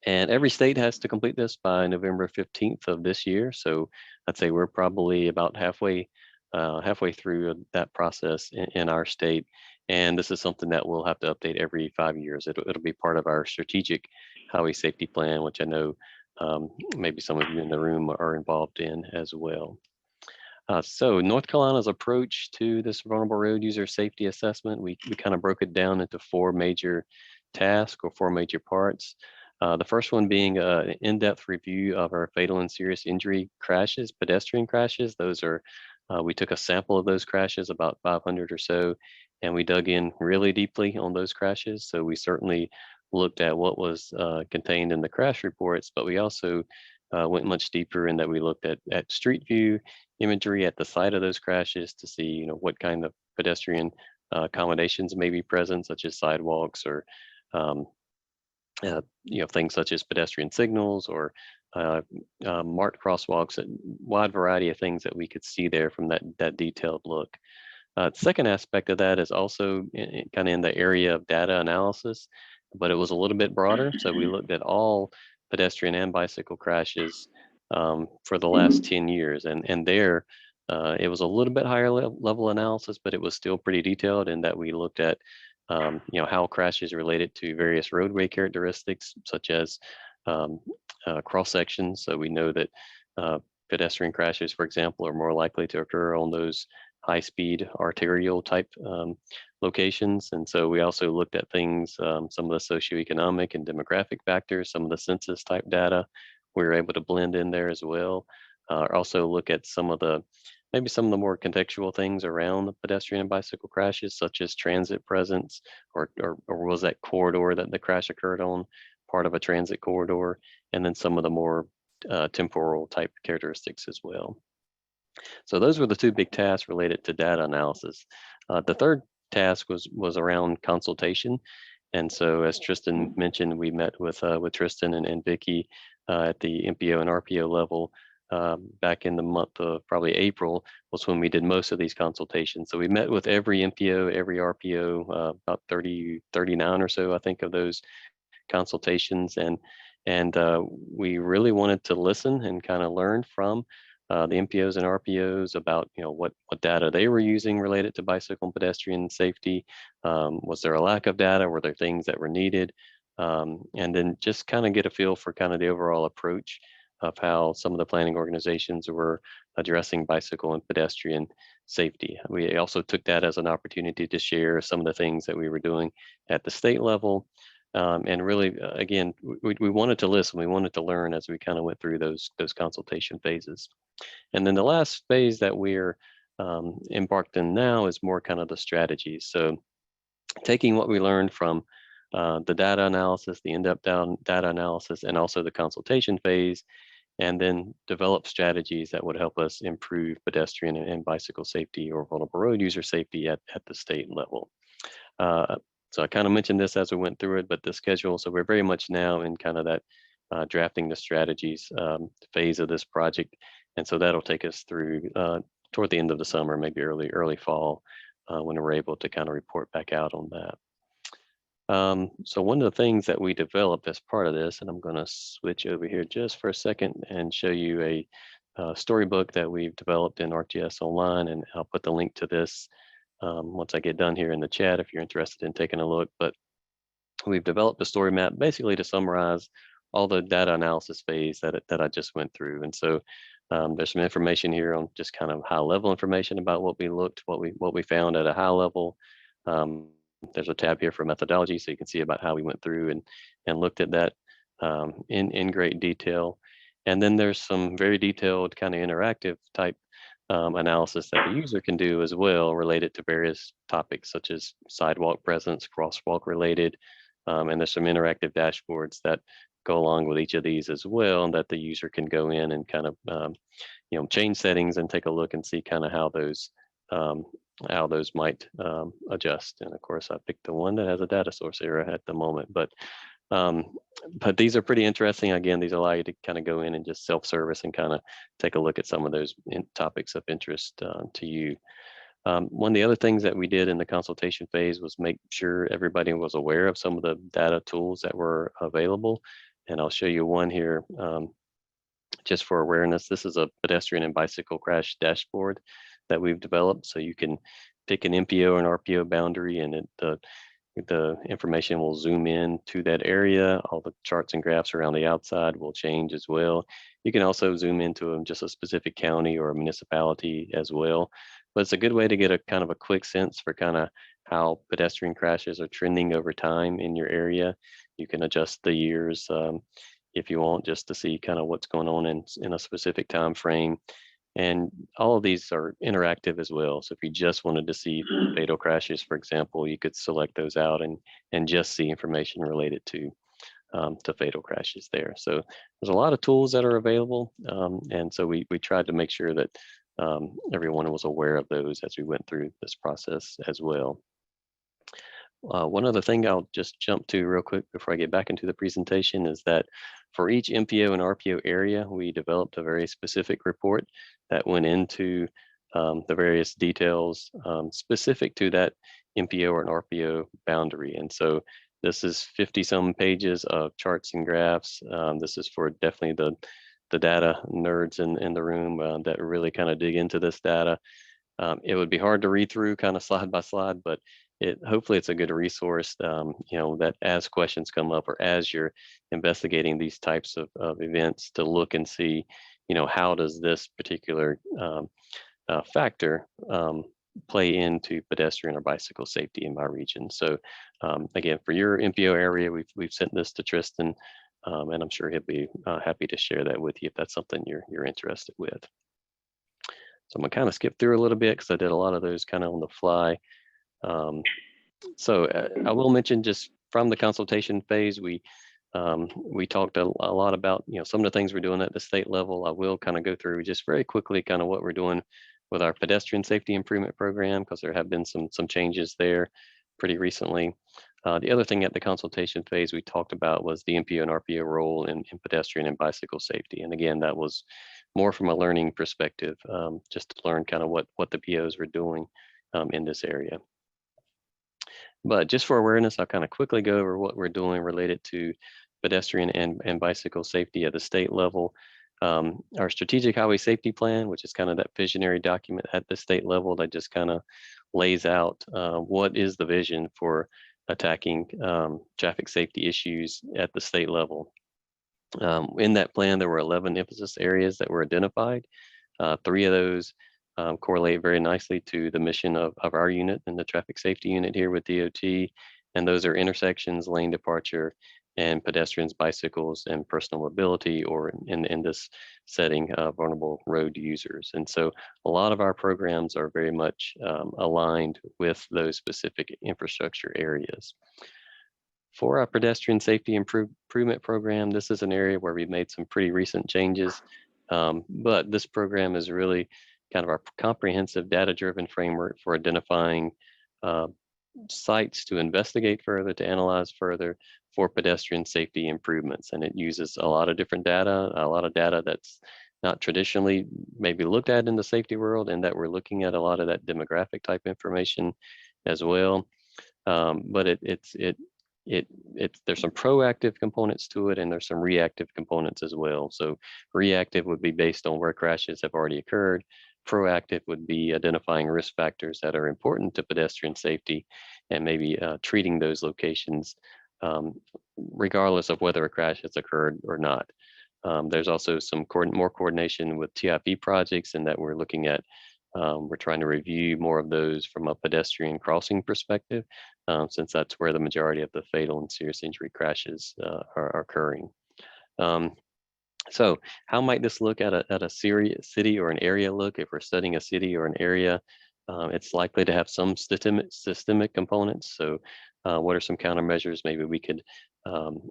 And every state has to complete this by November 15th of this year. So I'd say we're probably about halfway through that process in our state. And this is something that we'll have to update every 5 years. It'll be part of our strategic highway safety plan, which I know maybe some of you in the room are involved in as well. So North Carolina's approach to this vulnerable road user safety assessment, we kind of broke it down into 4 major tasks or 4 major parts. The first one being an in-depth review of our fatal and serious injury crashes, pedestrian crashes. Those are, we took a sample of those crashes, about 500 or so, and we dug in really deeply on those crashes. So we certainly looked at what was contained in the crash reports, but we also went much deeper in that we looked at street view imagery at the site of those crashes to see, what kind of pedestrian accommodations may be present, such as sidewalks or, things such as pedestrian signals or marked crosswalks, a wide variety of things that we could see there from that detailed look. The second aspect of that is also kind of in the area of data analysis, but it was a little bit broader. So we looked at all pedestrian and bicycle crashes for the last 10 years. And there, it was a little bit higher level analysis, but it was still pretty detailed in that we looked at, how crashes related to various roadway characteristics, such as cross sections. So we know that pedestrian crashes, for example, are more likely to occur on those high-speed arterial type locations. And so we also looked at things, some of the socioeconomic and demographic factors, some of the census type data we were able to blend in there as well. Also look at maybe some of the more contextual things around the pedestrian and bicycle crashes, such as transit presence, or was that corridor that the crash occurred on part of a transit corridor, and then some of the more temporal type characteristics as well. So those were the 2 big tasks related to data analysis. The third task was around consultation. And so as Tristan mentioned, we met with Tristan and Vicki at the MPO and RPO level back in the month of probably April was when we did most of these consultations. So we met with every MPO, every RPO, about 39 or so, I think, of those consultations. And we really wanted to listen and kind of learn from the MPOs and RPOs about, what data they were using related to bicycle and pedestrian safety. Was there a lack of data? Were there things that were needed? And then just kind of get a feel for kind of the overall approach of how some of the planning organizations were addressing bicycle and pedestrian safety. We also took that as an opportunity to share some of the things that we were doing at the state level. And really, again, we wanted to listen, we wanted to learn as we kind of went through those consultation phases. And then the last phase that we're embarked in now is more kind of the strategies. So taking what we learned from the data analysis, the in-depth data analysis, and also the consultation phase, and then develop strategies that would help us improve pedestrian and bicycle safety or vulnerable road user safety at the state level. So I kind of mentioned this as we went through it, but the schedule, so we're very much now in kind of that drafting the strategies phase of this project. And so that'll take us through toward the end of the summer, maybe early fall, when we're able to kind of report back out on that. So one of the things that we developed as part of this, and I'm going to switch over here just for a second and show you a storybook that we've developed in ArcGIS Online, and I'll put the link to this once I get done here in the chat if you're interested in taking a look. But we've developed a story map basically to summarize all the data analysis phase that I just went through. And so there's some information here on just kind of high level information about what we found at a high level. There's a tab here for methodology, so you can see about how we went through and looked at that in great detail. And then there's some very detailed kind of interactive type analysis that the user can do as well related to various topics such as sidewalk presence, crosswalk related. And there's some interactive dashboards that go along with each of these as well, and that the user can go in and kind of change settings and take a look and see kind of how those might adjust. And of course, I picked the one that has a data source error at the moment, but these are pretty interesting. Again, these allow you to kind of go in and just self-service and kind of take a look at some of those topics of interest to you. One of the other things that we did in the consultation phase was make sure everybody was aware of some of the data tools that were available. And I'll show you one here just for awareness. This is a pedestrian and bicycle crash dashboard that we've developed. So you can pick an MPO and RPO boundary, and the information will zoom in to that area. All the charts and graphs around the outside will change as well. You can also zoom into just a specific county or a municipality as well. But it's a good way to get a kind of a quick sense for kind of how pedestrian crashes are trending over time in your area. You can adjust the years if you want, just to see kind of what's going on in a specific time frame. And all of these are interactive as well. So if you just wanted to see fatal crashes, for example, you could select those out and just see information related to fatal crashes there. So there's a lot of tools that are available. And so we tried to make sure that everyone was aware of those as we went through this process as well. One other thing I'll just jump to real quick before I get back into the presentation is that for each MPO and RPO area, we developed a very specific report that went into the various details specific to that MPO or an RPO boundary. And so this is 50 some pages of charts and graphs. This is for definitely the data nerds in the room that really kind of dig into this data. It would be hard to read through kind of slide by slide, but hopefully it's a good resource, that as questions come up or as you're investigating these types of events, to look and see, how does this particular factor play into pedestrian or bicycle safety in my region. So again, for your MPO area, we've sent this to Tristan, and I'm sure he'll be happy to share that with you if that's something you're interested with. So I'm gonna kind of skip through a little bit because I did a lot of those kind of on the fly. So I will mention, just from the consultation phase, we talked a lot about some of the things we're doing at the state level. I will kind of go through just very quickly kind of what we're doing with our pedestrian safety improvement program, because there have been some changes there pretty recently. The other thing at the consultation phase we talked about was the MPO and RPO role in pedestrian and bicycle safety. And again, that was more from a learning perspective, just to learn kind of what the POs were doing in this area. But just for awareness, I'll kind of quickly go over what we're doing related to pedestrian and bicycle safety at the state level. Our strategic highway safety plan, which is kind of that visionary document at the state level that just kind of lays out what is the vision for attacking traffic safety issues at the state level. In that plan, there were 11 emphasis areas that were identified. 3 of those correlate very nicely to the mission of our unit and the traffic safety unit here with DOT. And those are intersections, lane departure, and pedestrians, bicycles, and personal mobility, or in this setting, vulnerable road users. And so a lot of our programs are very much aligned with those specific infrastructure areas. For our pedestrian safety improvement program, this is an area where we've made some pretty recent changes, but this program is really kind of our comprehensive data-driven framework for identifying sites to investigate further, to analyze further for pedestrian safety improvements. And it uses a lot of different data, a lot of data that's not traditionally maybe looked at in the safety world, and that we're looking at a lot of that demographic type information as well. But there's some proactive components to it, and there's some reactive components as well. So reactive would be based on where crashes have already occurred. Proactive would be identifying risk factors that are important to pedestrian safety and maybe treating those locations regardless of whether a crash has occurred or not. There's also some more coordination with TIP projects, in that we're looking at, we're trying to review more of those from a pedestrian crossing perspective, since that's where the majority of the fatal and serious injury crashes are occurring. So how might this look at a city or an area look? If we're studying a city or an area, it's likely to have some systemic components. So what are some countermeasures maybe we could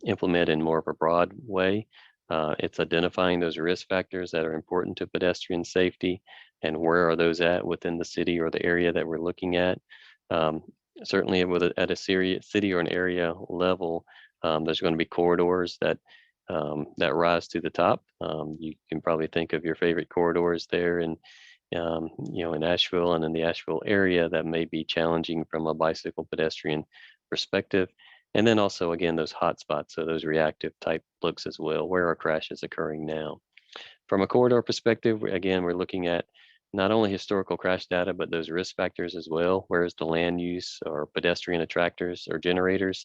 implement in more of a broad way? It's identifying those risk factors that are important to pedestrian safety and where are those at within the city or the area that we're looking at. Certainly at a city or an area level, there's going to be corridors that rise to the top. You can probably think of your favorite corridors there in Asheville and in the Asheville area that may be challenging from a bicycle pedestrian perspective. And then also, again, those hot spots, so those reactive type looks as well. Where are crashes occurring now? From a corridor perspective, again, we're looking at not only historical crash data, but those risk factors as well. Where is the land use or pedestrian attractors or generators?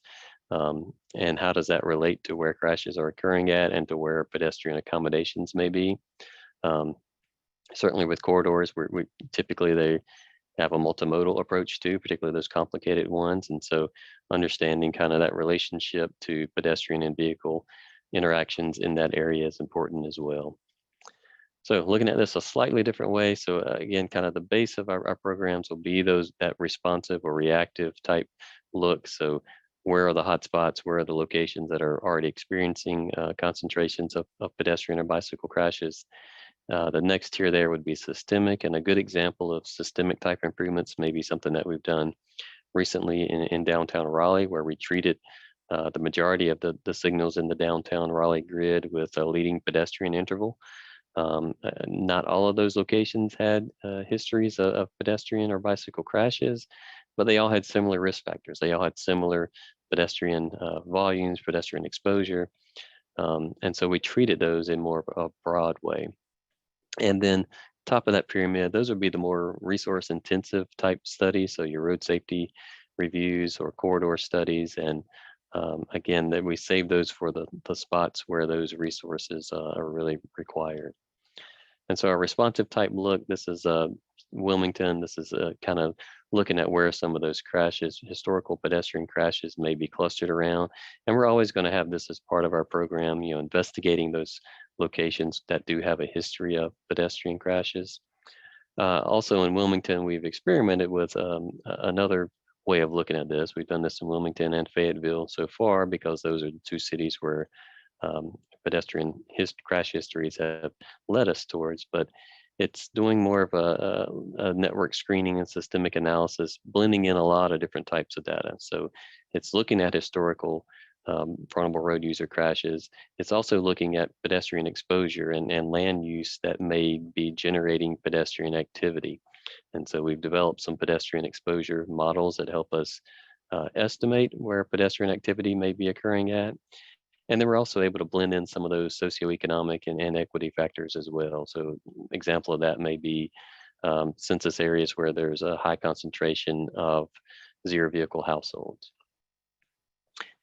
And how does that relate to where crashes are occurring at and to where pedestrian accommodations may be? Certainly with corridors, we typically they have a multimodal approach too, particularly those complicated ones. And so understanding kind of that relationship to pedestrian and vehicle interactions in that area is important as well. So looking at this a slightly different way. So again, kind of the base of our programs will be that responsive or reactive type look. So where are the hot spots? Where are the locations that are already experiencing concentrations of pedestrian or bicycle crashes? The next tier there would be systemic, and a good example of systemic type improvements may be something that we've done recently in downtown Raleigh, where we treated the majority of the signals in the downtown Raleigh grid with a leading pedestrian interval. Not all of those locations had histories of pedestrian or bicycle crashes, but they all had similar risk factors. They all had similar pedestrian volumes, pedestrian exposure. And so we treated those in more of a broad way. And then top of that pyramid, those would be the more resource intensive type studies. So your road safety reviews or corridor studies. And again, that we save those for the spots where those resources are really required. And so our responsive type look, this is Wilmington. This is kind of looking at where some of those crashes, historical pedestrian crashes may be clustered around. And we're always going to have this as part of our program, investigating those locations that do have a history of pedestrian crashes. Also in Wilmington, we've experimented with another way of looking at this. We've done this in Wilmington and Fayetteville so far because those are the two cities where pedestrian crash histories have led us towards, but it's doing more of a network screening and systemic analysis, blending in a lot of different types of data. So it's looking at historical vulnerable road user crashes. It's also looking at pedestrian exposure and land use that may be generating pedestrian activity. And so we've developed some pedestrian exposure models that help us estimate where pedestrian activity may be occurring at. And then we're also able to blend in some of those socioeconomic and equity factors as well. So example of that may be census areas where there's a high concentration of zero vehicle households.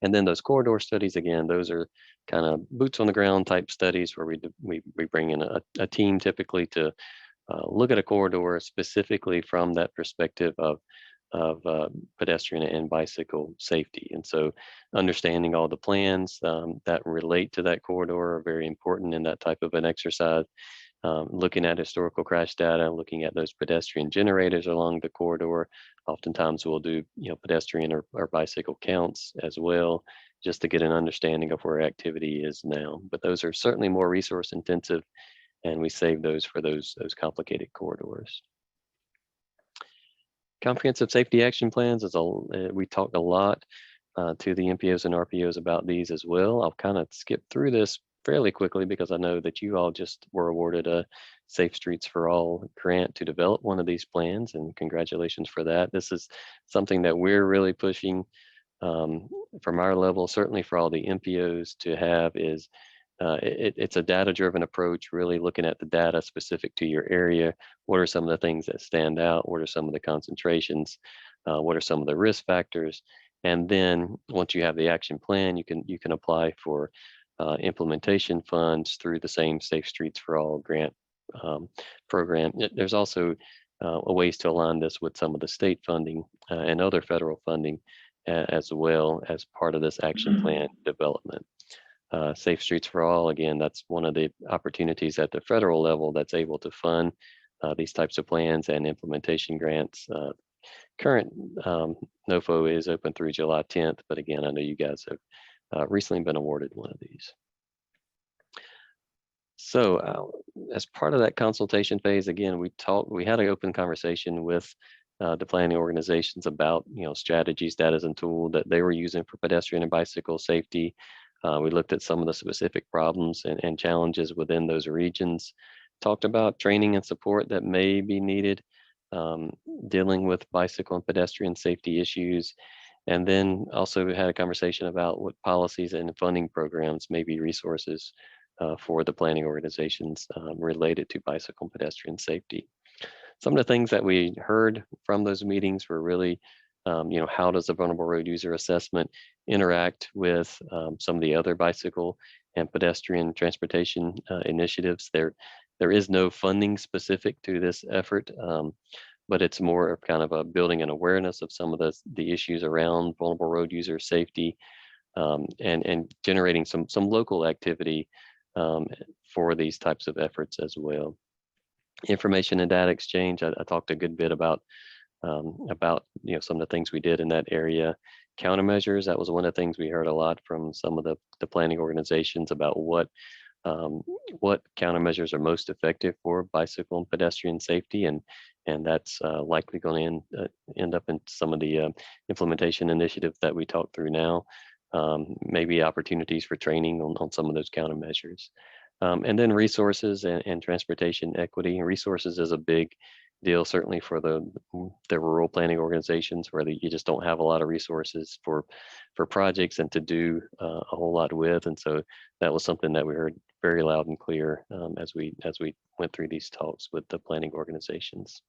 And then those corridor studies, again, those are kind of boots on the ground type studies where we bring in a team typically to look at a corridor specifically from that perspective of pedestrian and bicycle safety. And so understanding all the plans that relate to that corridor are very important in that type of an exercise. Looking at historical crash data, looking at those pedestrian generators along the corridor. Oftentimes we'll do pedestrian or bicycle counts as well, just to get an understanding of where activity is now. But those are certainly more resource intensive, and we save those for those complicated corridors. Comprehensive safety action plans we talked a lot to the MPOs and RPOs about these as well. I'll kind of skip through this fairly quickly because I know that you all just were awarded a Safe Streets for All grant to develop one of these plans, and congratulations for that. This is something that we're really pushing from our level, certainly for all the MPOs to have is it's a data-driven approach, really looking at the data specific to your area. What are some of the things that stand out? What are some of the concentrations? What are some of the risk factors? And then once you have the action plan, you can apply for implementation funds through the same Safe Streets for All grant program. There's also ways to align this with some of the state funding and other federal funding as well as part of this action plan development. Safe Streets for All, again, that's one of the opportunities at the federal level that's able to fund these types of plans and implementation grants. Current NOFO is open through July 10th, but again, I know you guys have recently been awarded one of these. So as part of that consultation phase, again, we had an open conversation with the planning organizations about, strategies, data, and tool that they were using for pedestrian and bicycle safety. We looked at some of the specific problems and challenges within those regions, talked about training and support that may be needed, dealing with bicycle and pedestrian safety issues, and then also had a conversation about what policies and funding programs may be resources for the planning organizations related to bicycle and pedestrian safety. Some of the things that we heard from those meetings were really, how does the vulnerable road user assessment interact with some of the other bicycle and pedestrian transportation initiatives? There is no funding specific to this effort, but it's more of kind of a building an awareness of some of the issues around vulnerable road user safety, and generating some local activity for these types of efforts as well. Information and data exchange, I talked a good bit about some of the things we did in that area. Countermeasures, that was one of the things we heard a lot from some of the planning organizations about what countermeasures are most effective for bicycle and pedestrian safety, and that's likely going to end up in some of the implementation initiatives that we talked through now. Maybe opportunities for training on some of those countermeasures. And then resources and transportation equity. Resources is a big deal, certainly for the rural planning organizations where you just don't have a lot of resources for projects and to do a whole lot with. And so that was something that we heard very loud and clear as we went through these talks with the planning organizations.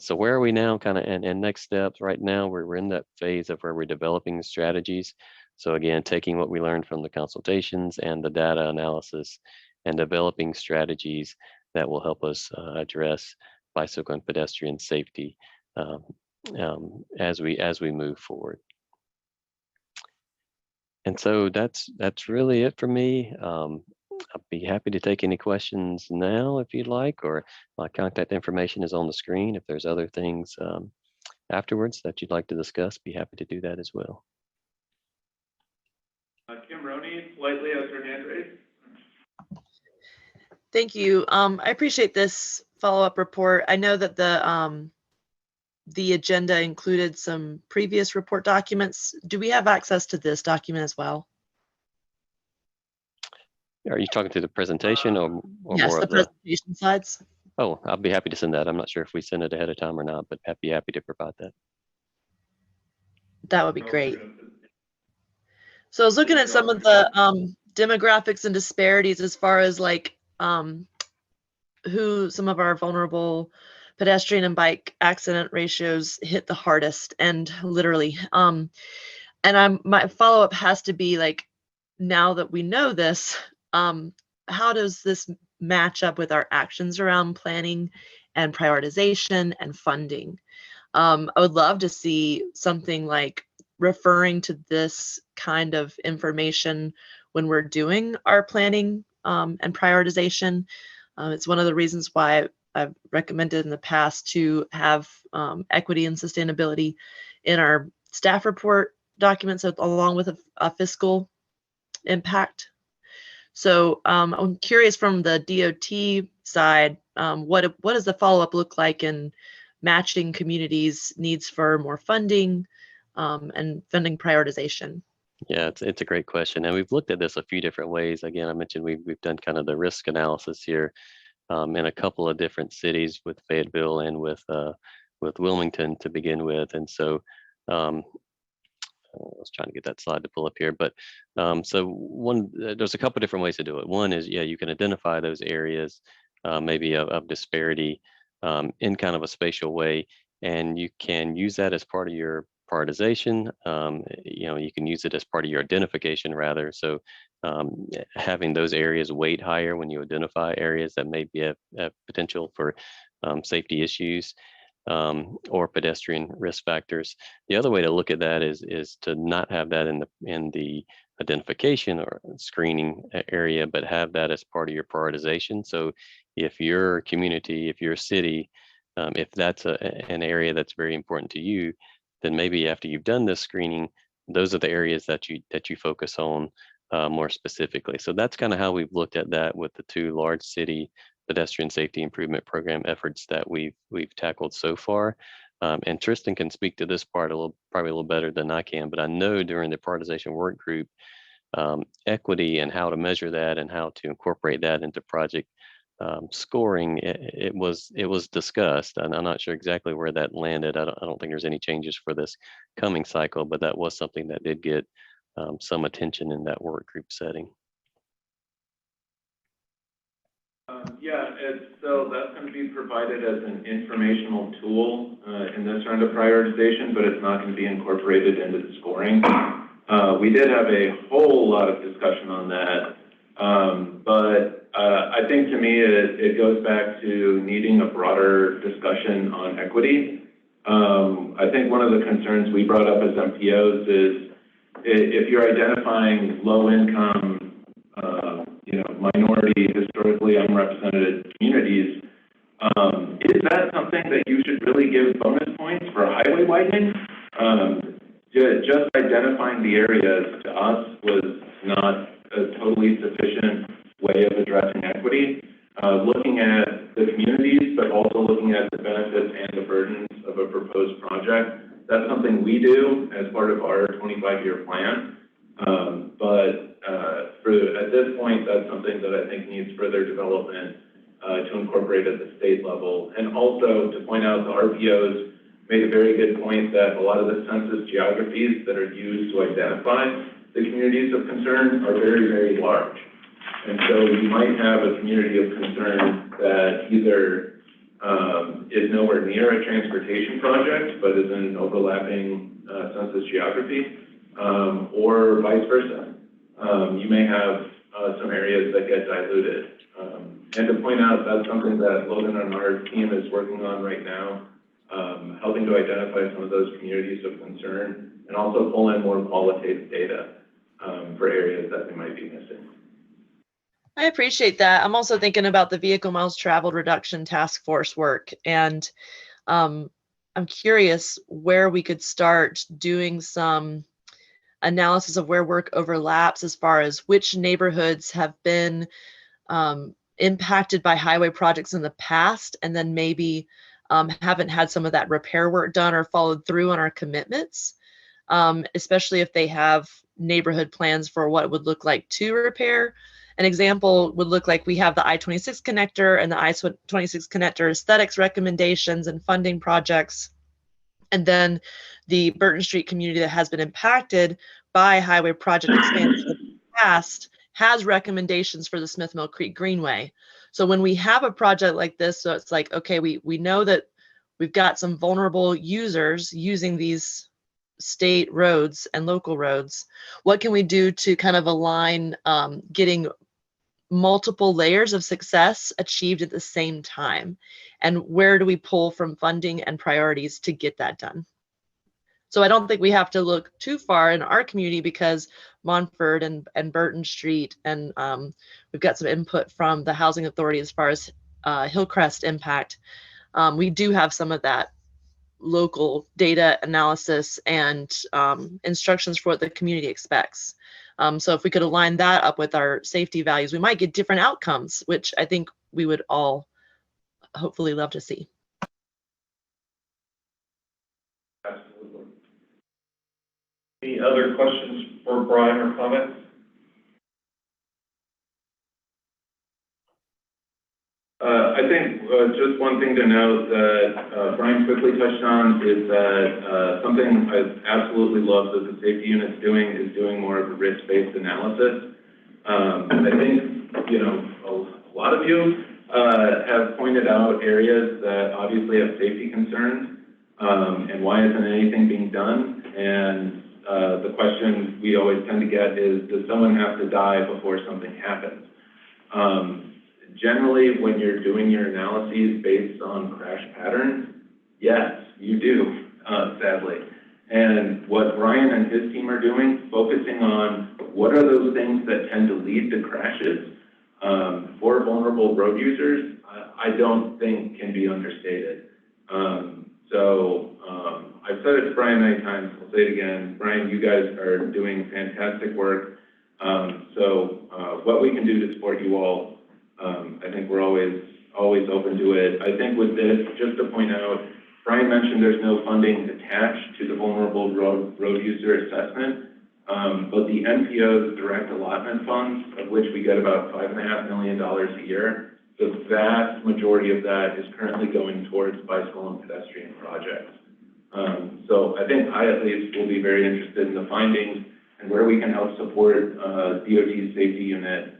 So where are we now, and next steps? Right now, we're in that phase of where we're developing strategies. So again, taking what we learned from the consultations and the data analysis and developing strategies that will help us address bicycle and pedestrian safety as we move forward. And so that's really it for me. I'll be happy to take any questions now if you'd like, or my contact information is on the screen. If there's other things afterwards that you'd like to discuss, be happy to do that as well. Kim Roney, Lightly has her hand raised. Thank you. I appreciate this follow-up report. I know that the agenda included some previous report documents. Do we have access to this document as well? Are you talking to the presentation or yes, more the of the presentation slides? Oh, I'll be happy to send that. I'm not sure if we send it ahead of time or not, but happy to provide that. That would be great. So I was looking at some of the demographics and disparities as far as like who some of our vulnerable pedestrian and bike accident ratios hit the hardest, and literally. And my follow-up has to be like, now that we know this, how does this match up with our actions around planning and prioritization and funding? I would love to see something like referring to this kind of information when we're doing our planning and prioritization. It's one of the reasons why I've recommended in the past to have equity and sustainability in our staff report documents along with a fiscal impact. So I'm curious from the DOT side, what does the follow-up look like in matching communities' needs for more funding and funding prioritization? Yeah, it's a great question, and we've looked at this a few different ways. Again, I mentioned we've done kind of the risk analysis here in a couple of different cities with Fayetteville and with Wilmington to begin with, and so. I was trying to get that slide to pull up here, but so there's a couple different ways to do it. One is, you can identify those areas maybe of disparity in kind of a spatial way, and you can use that as part of your prioritization. You can use it as part of your identification rather. So having those areas weight higher when you identify areas that may be a potential for safety issues. Or pedestrian risk factors. The other way to look at that is to not have that in the identification or screening area, but have that as part of your prioritization. So if your community, if your city, if that's an area that's very important to you, then maybe after you've done this screening, those are the areas that you focus on more specifically. So that's kind of how we've looked at that with the 2 large city pedestrian safety improvement program efforts that we've tackled so far. And Tristan can speak to this part probably a little better than I can, but I know during the prioritization work group, equity and how to measure that and how to incorporate that into project scoring, it was discussed, and I'm not sure exactly where that landed. I don't think there's any changes for this coming cycle, but that was something that did get some attention in that work group setting. So that's going to be provided as an informational tool in this round of prioritization, but it's not going to be incorporated into the scoring. We did have a whole lot of discussion on that, but I think to me it goes back to needing a broader discussion on equity. I think one of the concerns we brought up as MPOs is if you're identifying low income, minority, historically unrepresented communities, is that something that you should really give bonus points for highway widening? Just identifying the areas to us was not a totally sufficient way of addressing equity. Looking at the communities, but also looking at the benefits and the burdens of a proposed project, that's something we do as part of our 25-year plan. At this point, that's something that I think needs further development to incorporate at the state level. And also to point out, the RPOs made a very good point that a lot of the census geographies that are used to identify the communities of concern are very, very large. And so you might have a community of concern that either is nowhere near a transportation project, but is in overlapping census geography, or vice versa. You may have some areas that get diluted. And to point out, that's something that Logan and our team is working on right now, helping to identify some of those communities of concern and also pull in more qualitative data for areas that we might be missing. I appreciate that. I'm also thinking about the vehicle miles traveled reduction task force work, and I'm curious where we could start doing some analysis of where work overlaps as far as which neighborhoods have been impacted by highway projects in the past, and then maybe haven't had some of that repair work done or followed through on our commitments, especially if they have neighborhood plans for what it would look like to repair. An example would look like we have the I-26 connector and the I-26 connector aesthetics recommendations and funding projects. And then the Burton Street community that has been impacted by highway project expansion in the past has recommendations for the Smith Mill Creek Greenway. So when we have a project like this, so it's like, okay, we know that we've got some vulnerable users using these state roads and local roads. What can we do to kind of align getting multiple layers of success achieved at the same time? And where do we pull from funding and priorities to get that done? So I don't think we have to look too far in our community, because Montford and Burton Street, and we've got some input from the Housing Authority as far as Hillcrest impact. We do have some of that local data analysis and instructions for what the community expects. So if we could align that up with our safety values, we might get different outcomes, which I think we would all hopefully love to see. Absolutely. Any other questions for Brian or comments? I think just one thing to note that Brian quickly touched on is that something I absolutely love that the safety unit's doing is doing more of a risk-based analysis. I think, a lot of you have pointed out areas that obviously have safety concerns, and why isn't anything being done? And the question we always tend to get is, does someone have to die before something happens? Generally, when you're doing your analyses based on crash patterns, yes, you do, sadly. And what Brian and his team are doing, focusing on what are those things that tend to lead to crashes for vulnerable road users, I don't think can be understated. I've said it to Brian many times, I'll say it again. Brian, you guys are doing fantastic work. What we can do to support you all, I think we're always open to it. I think with this, just to point out, Brian mentioned there's no funding attached to the vulnerable road user assessment, but the NPO's direct allotment funds, of which we get about $5.5 million a year, the vast majority of that is currently going towards bicycle and pedestrian projects. I think I at least will be very interested in the findings and where we can help support DOT's safety unit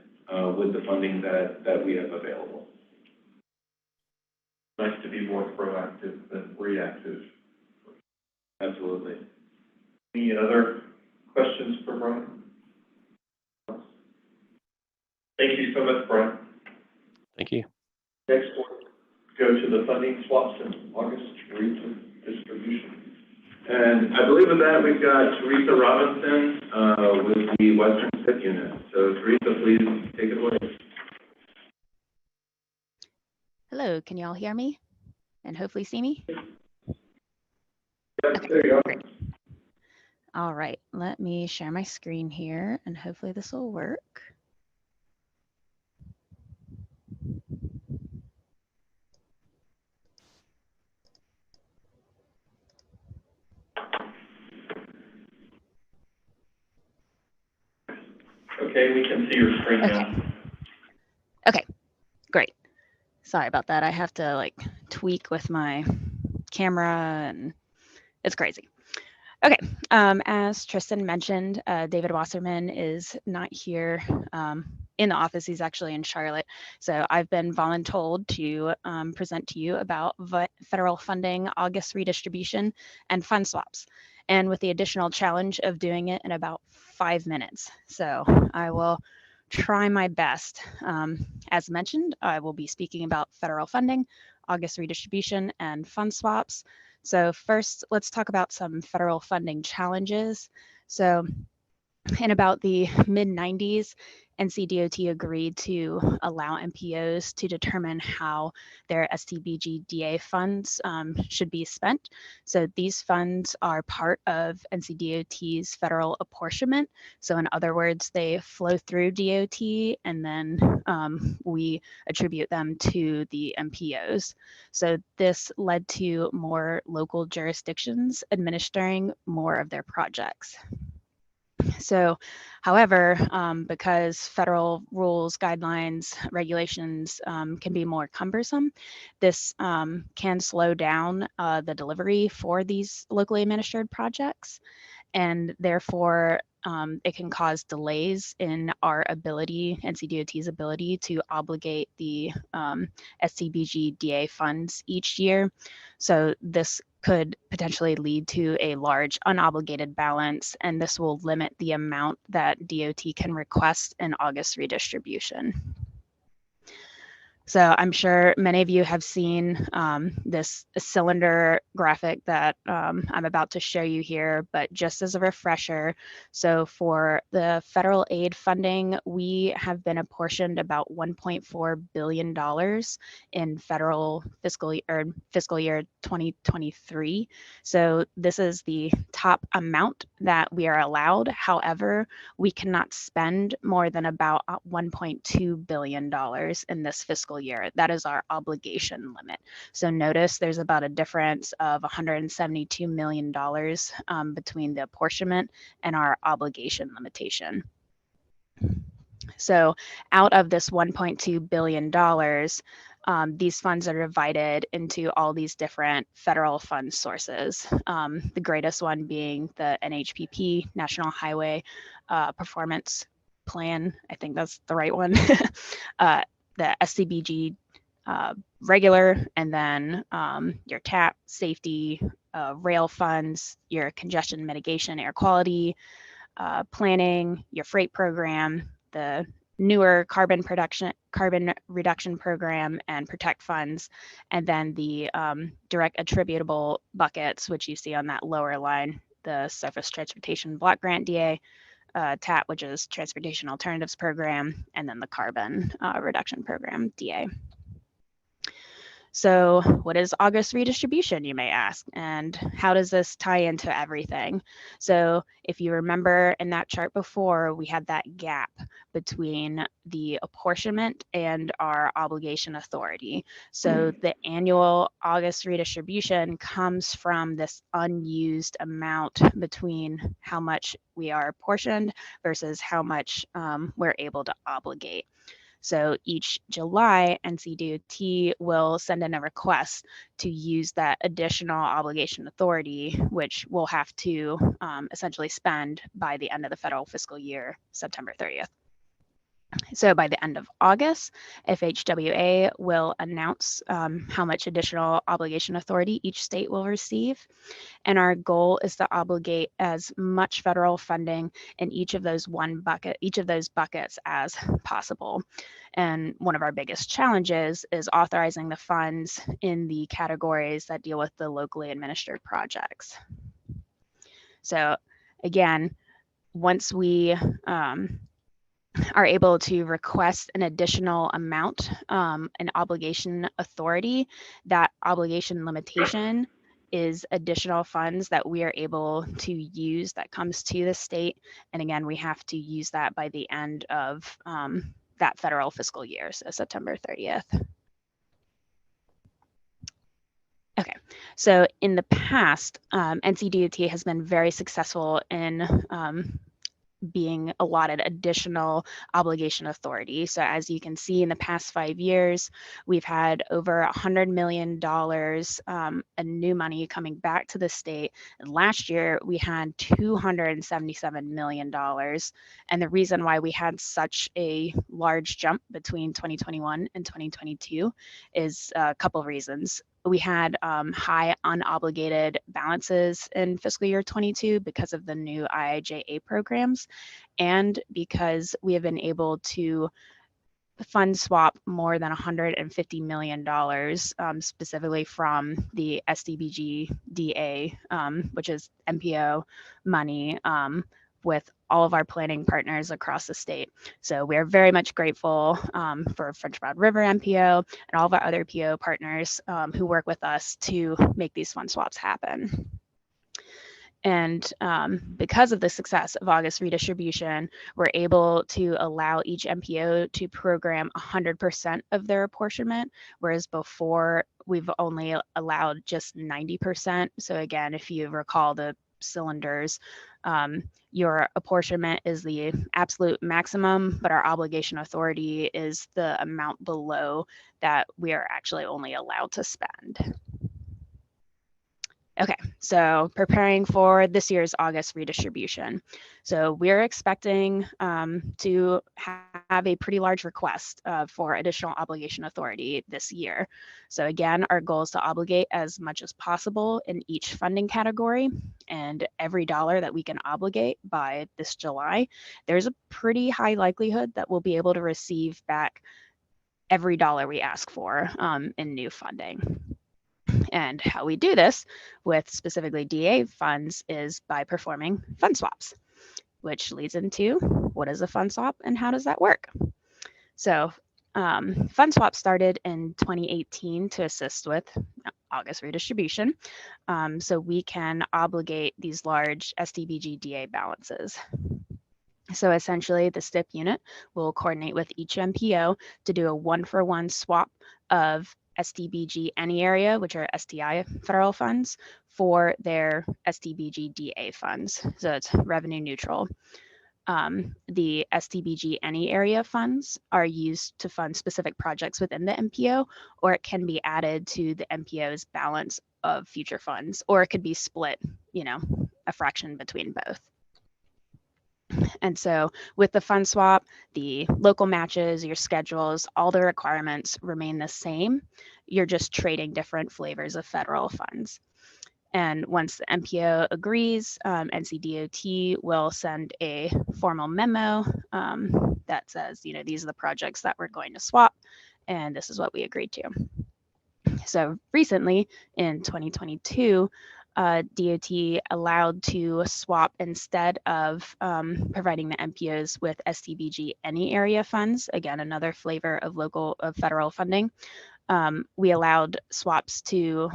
with the funding that we have available. Nice to be more proactive than reactive. Absolutely. Any other questions for Brian? Thank you so much, Brian. Thank you. Next, we'll go to the funding swaps in August redistribution. And I believe with that, we've got Teresa Robinson with the Western SIP unit. So Teresa, please take it away. Hello, can you all hear me and hopefully see me? Yes, there you go. Great. All right, let me share my screen here and hopefully this will work. Okay, we can see your screen now. Okay, great. Sorry about that. I have to like tweak with my camera and it's crazy. Okay, as Tristan mentioned, David Wasserman is not here in the office. He's actually in Charlotte. So I've been voluntold to present to you about federal funding, August redistribution, and fund swaps. And with the additional challenge of doing it in about 5 minutes. So I will try my best. As mentioned, I will be speaking about federal funding, August redistribution, and fund swaps. So first, let's talk about some federal funding challenges. So in about the mid-90s, NCDOT agreed to allow MPOs to determine how their STBG-DA funds should be spent. So these funds are part of NCDOT's federal apportionment. So in other words, they flow through DOT and then we attribute them to the MPOs. So this led to more local jurisdictions administering more of their projects. So, however, because federal rules, guidelines, regulations can be more cumbersome, this can slow down the delivery for these locally administered projects, and therefore it can cause delays in our ability, NCDOT's ability to obligate the STBG DA funds each year. So this could potentially lead to a large unobligated balance, and this will limit the amount that DOT can request in August redistribution. So I'm sure many of you have seen this cylinder graphic that I'm about to show you here, but just as a refresher, so for the federal aid funding, we have been apportioned about $1.4 billion in federal fiscal year 2023. So this is the top amount that we are allowed. However, we cannot spend more than about $1.2 billion in this fiscal year. That is our obligation limit. So notice there's about a difference of $172 million between the apportionment and our obligation limitation. So out of this $1.2 billion, these funds are divided into all these different federal fund sources. The greatest one being the NHPP, National Highway Performance Plan. I think that's the right one. The STBG regular, and then your TAP, safety, rail funds, your congestion mitigation, air quality, planning, your freight program, the newer carbon reduction program and protect funds, and then the direct attributable buckets, which you see on that lower line, the surface transportation block grant DA, TAP, which is Transportation Alternatives Program, and then the Carbon Reduction Program, DA. So what is August redistribution, you may ask, and how does this tie into everything? So if you remember in that chart before, we had that gap between the apportionment and our obligation authority. So the annual August redistribution comes from this unused amount between how much we are apportioned versus how much we're able to obligate. So each July, NCDOT will send in a request to use that additional obligation authority, which we'll have to essentially spend by the end of the federal fiscal year, September 30th. So by the end of August, FHWA will announce how much additional obligation authority each state will receive. And our goal is to obligate as much federal funding in each of those buckets as possible. And one of our biggest challenges is authorizing the funds in the categories that deal with the locally administered projects. So again, once we are able to request an additional amount, an obligation authority, that obligation limitation is additional funds that we are able to use that comes to the state. And again, we have to use that by the end of that federal fiscal year, so September 30th. Okay, so in the past, NCDOT has been very successful in being allotted additional obligation authority. So as you can see, in the past 5 years, we've had over $100 million in new money coming back to the state. And last year, we had $277 million. And the reason why we had such a large jump between 2021 and 2022 is a couple reasons. We had high unobligated balances in fiscal year 22 because of the new IIJA programs, and because we have been able to fund swap more than $150 million, specifically from the SDBG DA, which is MPO money, with all of our planning partners across the state. So we are very much grateful for French Broad River MPO and all of our other PO partners who work with us to make these fund swaps happen. And because of the success of August redistribution, we're able to allow each MPO to program 100% of their apportionment, whereas before we've only allowed just 90%. So again, if you recall the cylinders, your apportionment is the absolute maximum, but our obligation authority is the amount below that we are actually only allowed to spend. Okay, so preparing for this year's August redistribution. So we're expecting to have a pretty large request for additional obligation authority this year. So again, our goal is to obligate as much as possible in each funding category, and every dollar that we can obligate by this July, there's a pretty high likelihood that we'll be able to receive back every dollar we ask for in new funding. And how we do this with specifically DA funds is by performing fund swaps, which leads into what is a fund swap and how does that work? So fund swap started in 2018 to assist with August redistribution. So we can obligate these large SDBG DA balances. So essentially the STIP unit will coordinate with each MPO to do a 1-for-1 swap of SDBG any area, which are STI federal funds, for their SDBG DA funds. So it's revenue neutral. The SDBG any area funds are used to fund specific projects within the MPO, or it can be added to the MPO's balance of future funds, or it could be split, you know, a fraction between both. And so with the fund swap, the local matches, your schedules, all the requirements remain the same. You're just trading different flavors of federal funds. And once the MPO agrees, NCDOT will send a formal memo that says, you know, these are the projects that we're going to swap, and this is what we agreed to. So recently in 2022, DOT allowed to swap instead of providing the MPOs with STBG any area funds. Again, another flavor of federal funding. We allowed swaps to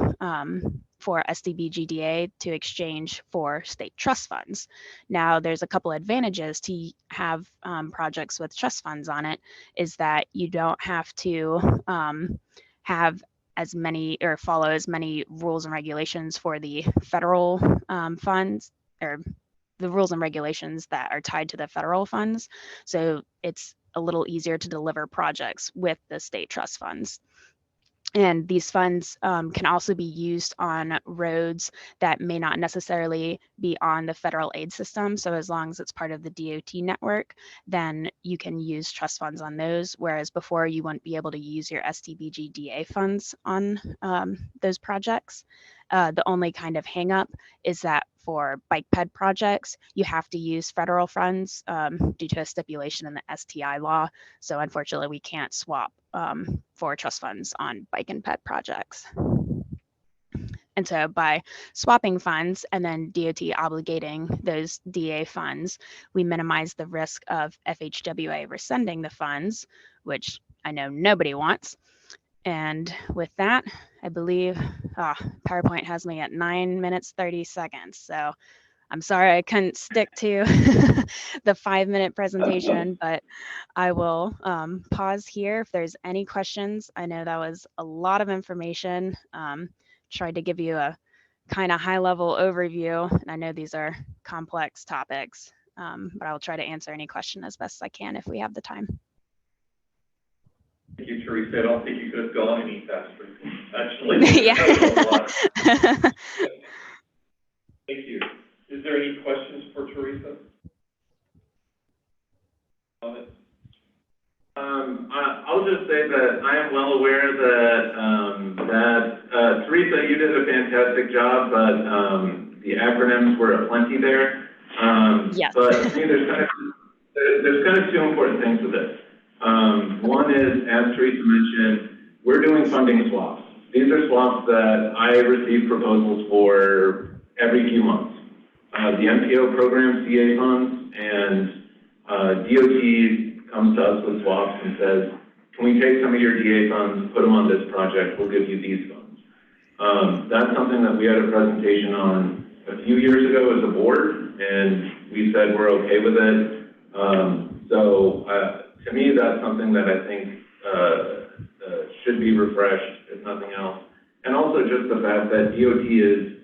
for SDBGDA to exchange for state trust funds. Now, there's a couple advantages to have projects with trust funds on it, is that you don't have to have as many or follow as many rules and regulations for the federal funds, or the rules and regulations that are tied to the federal funds. So it's a little easier to deliver projects with the state trust funds. And these funds can also be used on roads that may not necessarily be on the federal aid system. So as long as it's part of the DOT network, then you can use trust funds on those. Whereas before, you wouldn't be able to use your SDBG DA funds on those projects. The only kind of hang up is that for bike ped projects, you have to use federal funds due to a stipulation in the STI law. So unfortunately, we can't swap for trust funds on bike and ped projects. And so by swapping funds and then DOT obligating those DA funds, we minimize the risk of FHWA rescinding the funds, which I know nobody wants. And with that, I believe PowerPoint has me at 9 minutes, 30 seconds. So I'm sorry I couldn't stick to the 5-minute presentation, but I will pause here if there's any questions. I know that was a lot of information. Tried to give you a kind of high-level overview, and I know these are complex topics, but I will try to answer any question as best I can if we have the time. Thank you, Teresa. I don't think you could have gone any faster. Actually, yeah. Thank you. Is there any questions for Teresa? I'll just say that I am well aware that Teresa, you did a fantastic job, but the acronyms were aplenty there. Yes. But I think there's kind of two important things with this. One is, as Teresa mentioned, we're doing funding swaps. These are swaps that I receive proposals for every few months. The MPO program CA funds, and DOT comes to us with swaps and says, can we take some of your DA funds, put them on this project, we'll give you these funds. That's something that we had a presentation on a few years ago as a board, and we said we're okay with it. To me, that's something that I think should be refreshed, if nothing else. And also just the fact that DOT is,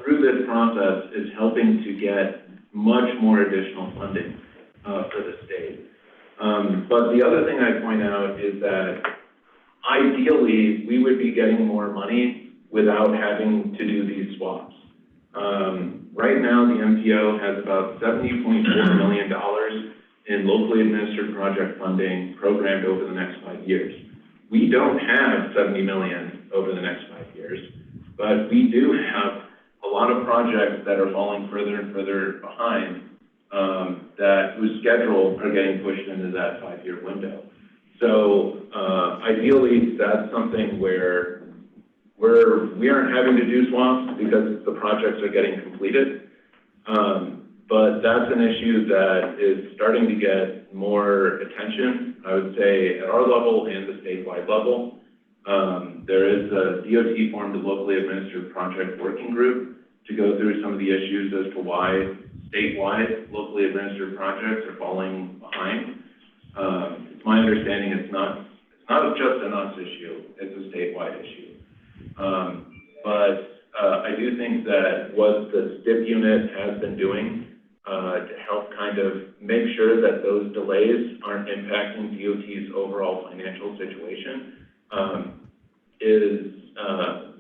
through this process, is helping to get much more additional funding for the state. But the other thing I'd point out is that ideally, we would be getting more money without having to do these swaps. Right now, the MPO has about $70.4 million in locally administered project funding programmed over the next 5 years. We don't have $70 million over the next 5 years, but we do have a lot of projects that are falling further and further behind, whose schedule are getting pushed into that 5-year window. So ideally, that's something where we aren't having to do swaps because the projects are getting completed. But that's an issue that is starting to get more attention, I would say, at our level and the statewide level. There is a DOT formed a locally administered project working group to go through some of the issues as to why statewide locally administered projects are falling behind. It's my understanding it's not just an us issue, it's a statewide issue. But I do think that what the STIP unit has been doing to help kind of make sure that those delays aren't impacting DOT's overall financial situation is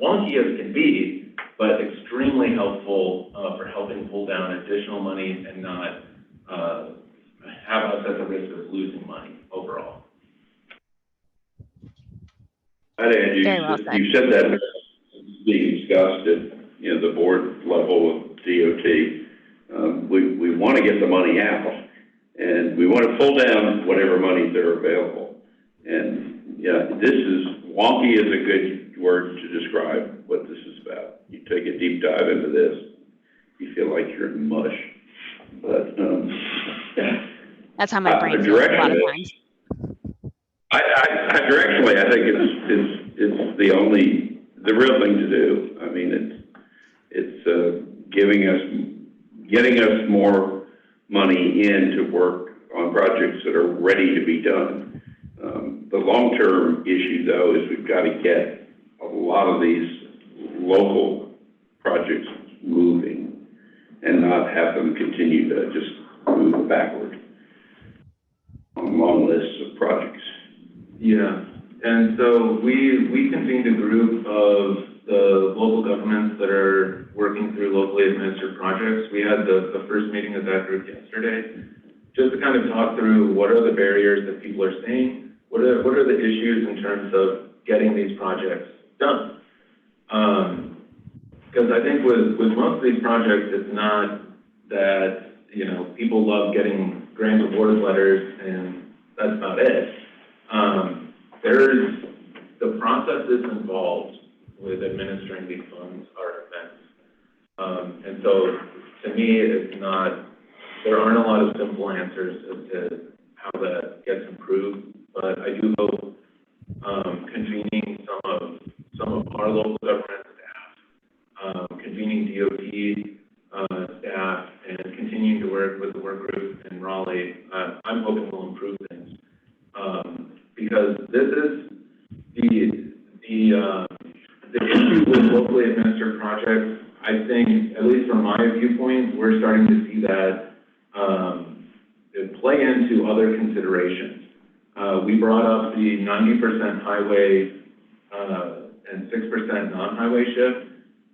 wonky as can be, but extremely helpful for helping pull down additional money and not have us at the risk of losing money overall. I'd add, you said that being discussed at the board level of DOT. We want to get the money out, and we want to pull down whatever monies that are available. And yeah, this is wonky is a good word to describe what this is about. You take a deep deep dive into this, you feel like you're in mush. But, That's how my brain feels a lot of times. Directionally, I think it's the real thing to do. I mean, it's getting us more money in to work on projects that are ready to be done. The long-term issue, though, is we've got to get a lot of these local projects moving and not have them continue to just move backward on long lists of projects. Yeah, and so we convened a group of the local governments that are working through locally administered projects. We had the first meeting of that group yesterday, just to kind of talk through what are the barriers that people are seeing, what are the issues in terms of getting these projects done. Because I think with most of these projects, it's not that, you know, people love getting grant award letters and that's about it. The processes involved with administering these funds are immense. And so to me, there aren't a lot of simple answers as to how that gets improved, but I do hope convening some of our local government staff, convening DOT staff, and continuing to work with the work group in Raleigh, I'm hoping will improve things. Because this is the issue with locally administered projects. I think, at least from my viewpoint, we're starting to see that play into other considerations. We brought up the 90% highway and 6% non-highway shift.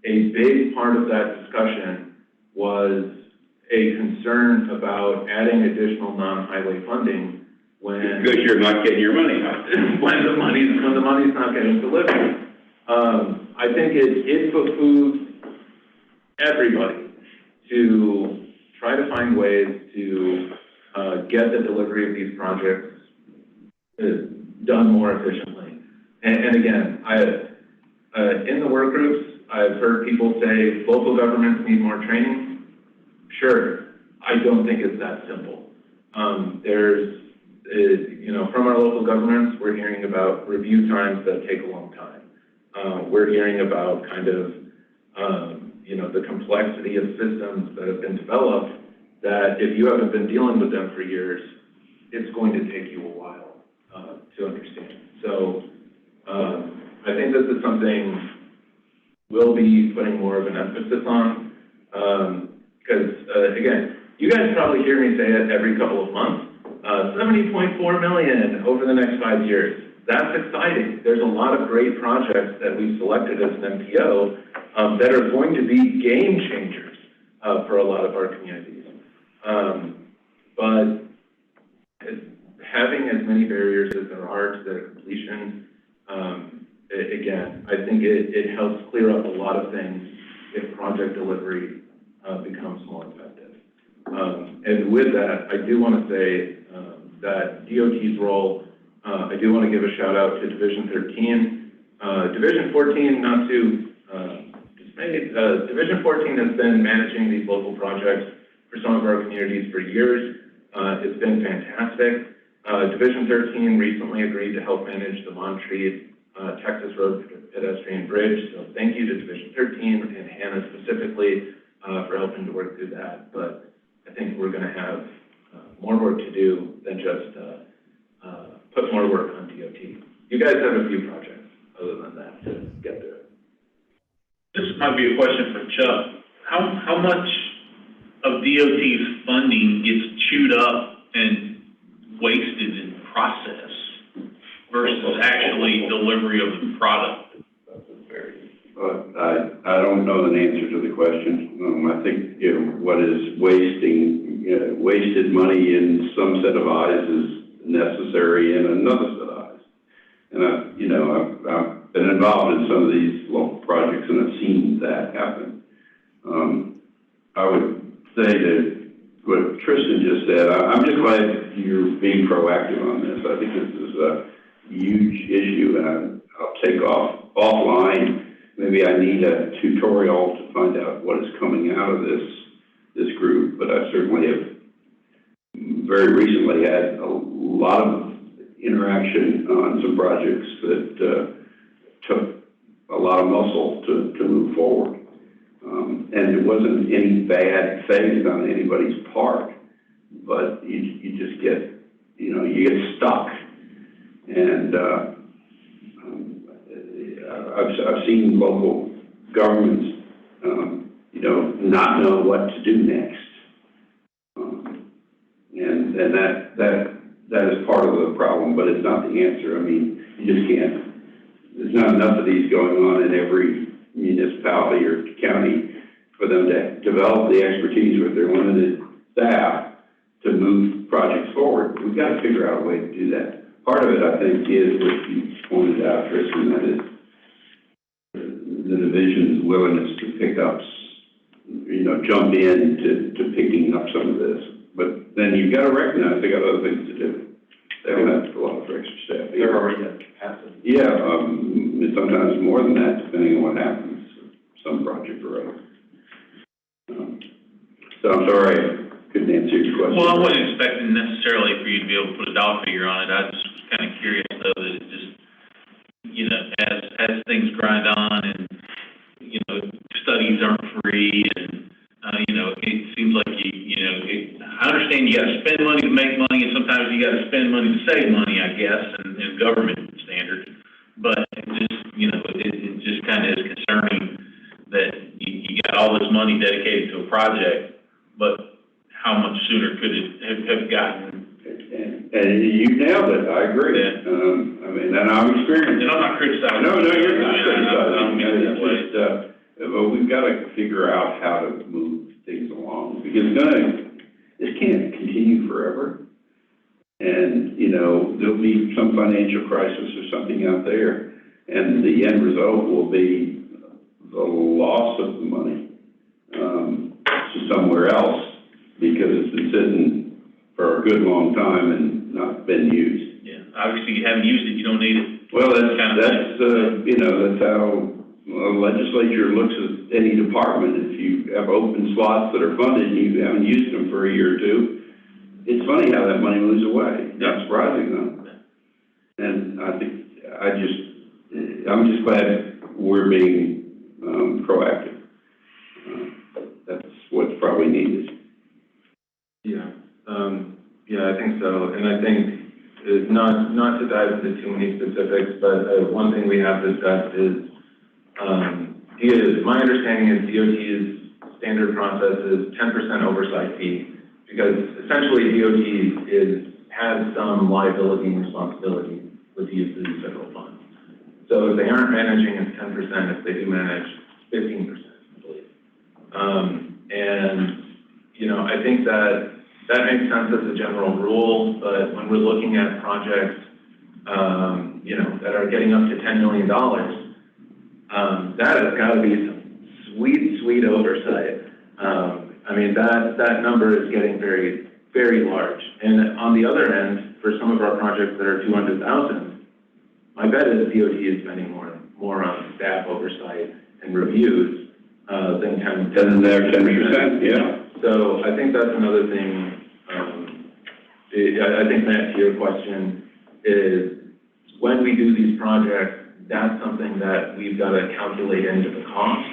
A big part of that discussion was a concern about adding additional non-highway funding when Because you're not getting your money out. when the money's not getting delivered. I think it behooves everybody to try to find ways to get the delivery of these projects done more efficiently. And again, in the work groups, I've heard people say local governments need more training. Sure, I don't think it's that simple. From our local governments, we're hearing about review times that take a long time. We're hearing about kind of, the complexity of systems that have been developed that if you haven't been dealing with them for years, it's going to take you a while to understand. So I think this is something we'll be putting more of an emphasis on because, again, you guys probably hear me say it every couple of months. $70.4 million over the next 5 years. That's exciting. There's a lot of great projects that we've selected as an MPO that are going to be game changers for a lot of our communities. But having as many barriers as there are to their completion, again, I think it helps clear up a lot of things if project delivery becomes more effective. And with that, I do want to say that DOT's role, I do want to give a shout out to Division 13. Division 14, not to dismay, Division 14 has been managing these local projects for some of our communities for years. It's been fantastic. Division 13 recently agreed to help manage the Montreat Texas Road Pedestrian Bridge. So thank you to Division 13 and Hannah specifically for helping to work through that. But I think we're going to have more work to do than just put more work on DOT. You guys have a few projects other than that to get there. This might be a question for Chuck. How much of DOT's funding gets chewed up and wasted in process versus actually delivery of the product? I don't know the answer to the question. I think what is wasted money in some set of eyes is necessary in another set of eyes. And I've been involved in some of these local projects and I've seen that happen. I would say that what Tristan just said, I'm just glad you're being proactive on this. I think this is a huge issue, and I'll take offline. maybe I need a tutorial to find out what is coming out of this group, but I certainly have very recently had a lot of interaction on some projects that took a lot of muscle to move forward. And it wasn't any bad faith on anybody's part, but you just get, you get stuck. And I've seen local governments, not know what to do next. And that is part of the problem, but it's not the answer. I mean, you just can't, there's not enough of these going on in every municipality or county for them to develop the expertise with their limited staff to move projects forward. We've got to figure out a way to do that. Part of it, I think, is what you pointed out, Tristan, that is the division's willingness to pick up, jump in to picking up some of this. But then you've got to recognize they got other things to do. They don't have a lot of extra staff. They're already at capacity. Yeah, sometimes more than that, depending on what happens, some project or other. So I'm sorry, I couldn't answer your question. Well, I wasn't expecting necessarily for you to be able to put a dollar figure on it. I just was kind of curious though that it just, as things grind on and, studies aren't free and, it seems like I understand you got to spend money to make money, and sometimes you got to spend money to save money, I guess, in government standards. But it just kind of is concerning that you got all this money dedicated to a project, but how much sooner could it have gotten? And you nailed it. I agree. Yeah. And I'm experienced. And I'm not criticizing. No, you're not criticizing. I don't mean it that way. But we've got to figure out how to move things along, because this can't continue forever. And, there'll be some financial crisis or something out there, and the end result will be the loss of the money to somewhere else, because it's been sitting for a good long time and not been used. Yeah, obviously you haven't used it, you don't need it. Well, that's how the legislature looks at any department. If you have open slots that are funded and you haven't used them for a year or two, it's funny how that money moves away. Not surprising though. And I'm just glad we're being proactive. That's what's probably needed. Yeah, I think so. And I think not to dive into too many specifics, but one thing we have discussed is my understanding is DOT's standard process is 10% oversight fee, because essentially DOT has some liability and responsibility with the use of these federal funds. So if they aren't managing, it's 10%. If they do manage, 15%, I believe. I think that makes sense as a general rule, but when we're looking at projects, that are getting up to $10 million, that has got to be some sweet oversight. That number is getting very, very large. And on the other end, for some of our projects that are 200,000, my bet is DOT is spending more on staff oversight and reviews than 10%. Than their 10%, yeah. So I think that's another thing. I think, Matt, to your question is, when we do these projects, that's something that we've got to calculate into the cost.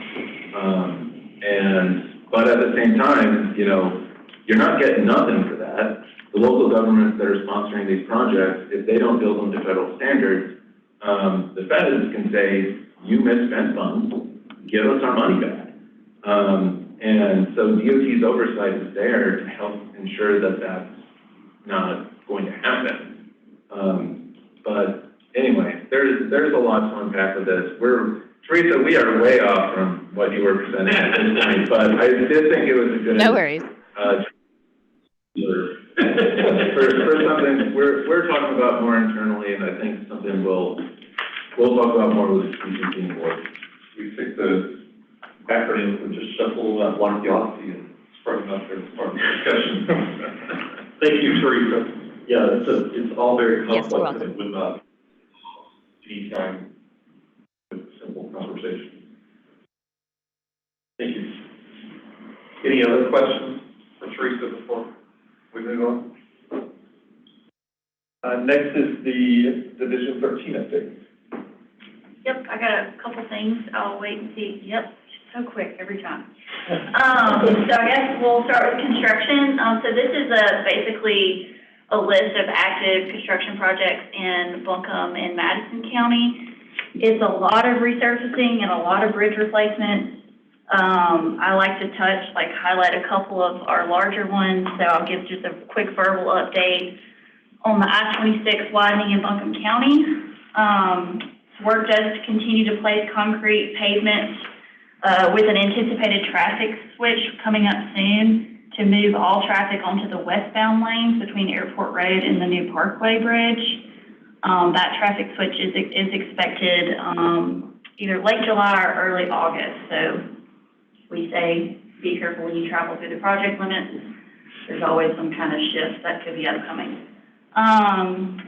But at the same time, you're not getting nothing for that. The local governments that are sponsoring these projects, if they don't build them to federal standards, the feds can say, you misspent funds, give us our money back. And so DOT's oversight is there to help ensure that that's not going to happen. But anyway, there's a lot to unpack with this. Teresa, we are way off from what you were presenting at this point, but I did think it was a good. No worries. For something we're talking about more internally, and I think something we'll talk about more with the team board. We think the acronym would just shuffle one theology and spread up there as part of the discussion. Thank you, Teresa. Yeah, it's all very Yes, you're complex welcome. and would not be time with simple conversation. Any other questions for Teresa before we move on? Next is the Division 13 update. Yep, I got a couple things. I'll wait and see. Yep, so quick every time. So I guess we'll start with construction. So this is basically a list of active construction projects in Buncombe and Madison County. It's a lot of resurfacing and a lot of bridge replacement. I like to highlight a couple of our larger ones. So I'll give just a quick verbal update on the I-26 widening in Buncombe County. Work does continue to place concrete pavement with an anticipated traffic switch coming up soon to move all traffic onto the westbound lanes between Airport Road and the new Parkway Bridge. That traffic switch is expected either late July or early August. So we say be careful when you travel through the project limits. There's always some kind of shift that could be upcoming.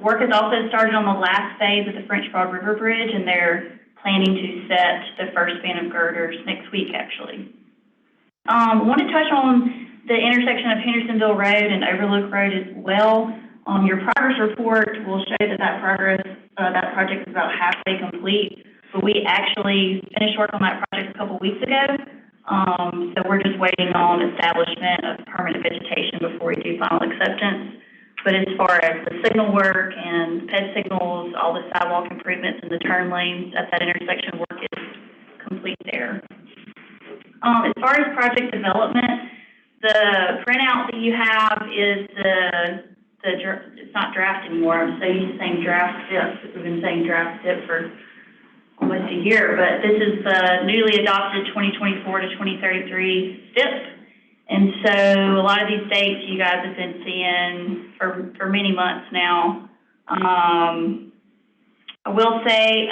Work has also started on the last phase of the French Broad River Bridge, and they're planning to set the first span of girders next week, actually. I want to touch on the intersection of Hendersonville Road and Overlook Road as well. Your progress report will show that project is about halfway complete, but we actually finished work on that project a couple weeks ago. So we're just waiting on establishment of permanent vegetation before we do final acceptance. But as far as the signal work and PED signals, all the sidewalk improvements and the turn lanes at that intersection work is complete there. As far as project development, the printout that you have is it's not draft anymore. I'm so used to saying draft SIP. We've been saying draft SIP for almost a year, but this is the newly adopted 2024 to 2033 SIP. And so a lot of these dates you guys have been seeing for many months now. I will say,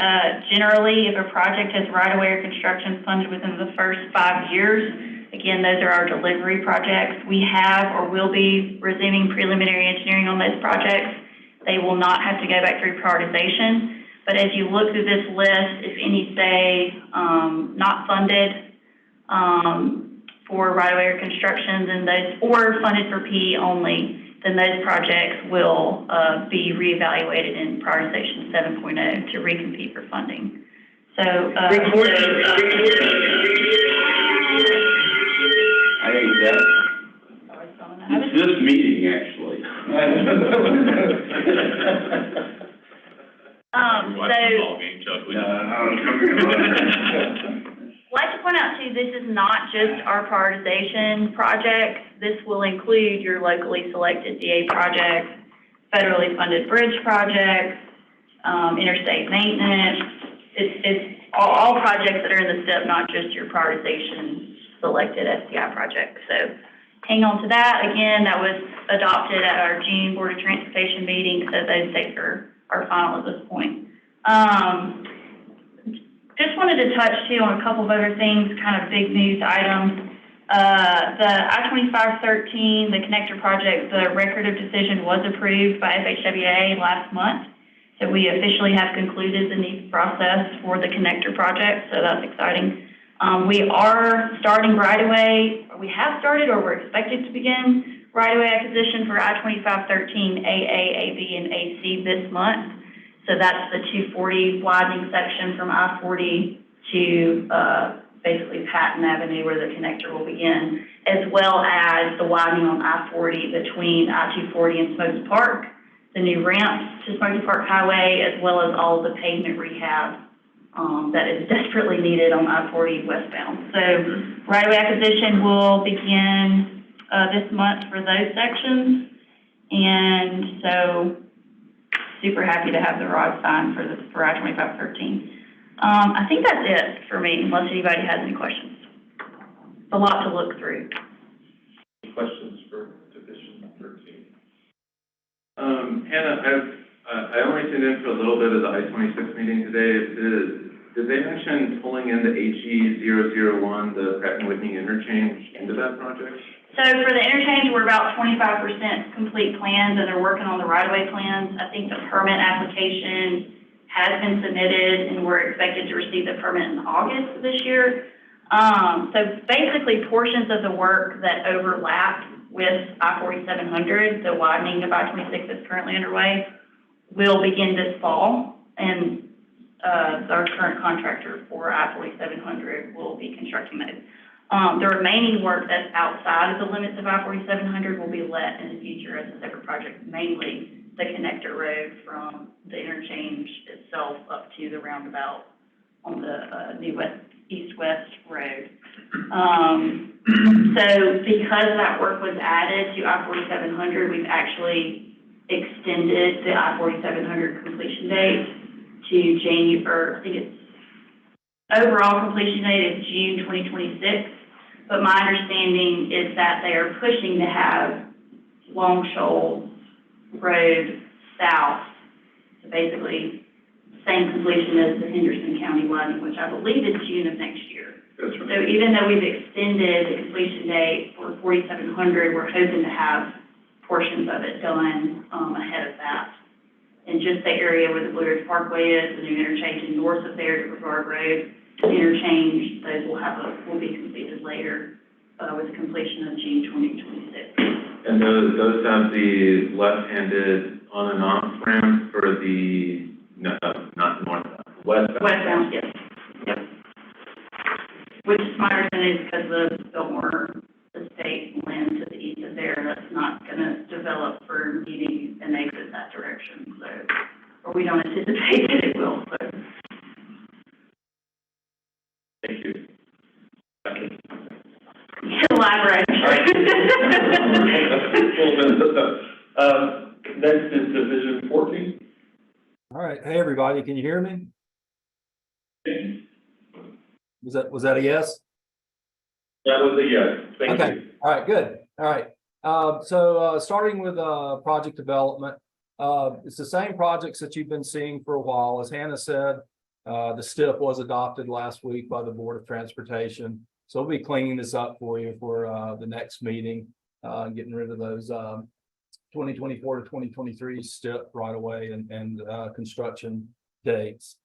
generally, if a project has right-of-way or construction funded within the first 5 years, again, those are our delivery projects. We have or will be resuming preliminary engineering on those projects. They will not have to go back through prioritization. But as you look through this list, if any say not funded, for right-of-way or constructions and those, or funded for PE only, then those projects will be reevaluated in prioritization 7.0 to recompete for funding. So, I hate that. It's this meeting, actually. I'd like to point out too, this is not just our prioritization projects. This will include your locally selected DA projects, federally funded bridge projects, interstate maintenance. It's all projects that are in the STEP, not just your prioritization selected STI projects. So hang on to that. Again, that was adopted at our June Board of Transportation meeting, so those dates are final at this point. Just wanted to touch too on a couple of other things, kind of big news items. The I-2513, the connector project, the record of decision was approved by FHWA last month. So we officially have concluded the needs process for the connector project, so that's exciting. We are starting right-of-way, we have started or we're expected to begin right-of-way acquisition for I-2513 AA, AB, and AC this month. So that's the 240 widening section from I-40 to basically Patton Avenue where the connector will begin, as well as the widening on I-40 between I-240 and Smoky Park, the new ramps to Smoky Park Highway, as well as all the pavement rehab that is desperately needed on I-40 westbound. So right-of-way acquisition will begin this month for those sections, and so super happy to have the ROD signed for I-2513. I think that's it for me, unless anybody has any questions. It's a lot to look through. Questions for Division 13? Hannah, I only tuned in for a little bit of the I-26 meeting today. Did they mention pulling in the HE001, the Pratt & Whitney interchange, into that project? So for the interchange, we're about 25% complete plans, and they're working on the right-of-way plans. I think the permit application has been submitted, and we're expected to receive the permit in August of this year. So basically, portions of the work that overlap with I-4700, the widening of I-26 that's currently underway, will begin this fall, and our current contractor for I-4700 will be constructing those. The remaining work that's outside of the limits of I-4700 will be let in the future as a separate project, mainly the connector road from the interchange itself up to the roundabout on the new east-west road. So because that work was added to I-4700, we've actually extended the I-4700 completion date to January, I think it's, overall completion date is June 2026, but my understanding is that they are pushing to have Long Shoals Road South, so basically same completion as the Henderson County widening, which I believe is June of next year. That's right. So even though we've extended the completion date for 4700, we're hoping to have portions of it done ahead of that. And just the area where the Blue Ridge Parkway is, the new interchange and north of there to Brevard Road interchange, those will be completed later with the completion of June 2026. And those have the left-handed on and off ramp for the, no, not north, westbound. Westbound, yes. Yep. Which my understanding is because the Biltmore Estate land to the east of there, that's not gonna develop for needing an exit that direction, so, or we don't anticipate that it will, so. Thank you. Elaborate. Next is Division 14. All right. Hey, everybody, can you hear me? Was that a yes? That was a yes, thank Okay. you. All right, good. All right. Starting with project development, it's the same projects that you've been seeing for a while. As Hannah said, the STIP was adopted last week by the Board of Transportation. So we'll be cleaning this up for you for the next meeting, getting rid of those 2024 to 2023 STIP right away and construction dates.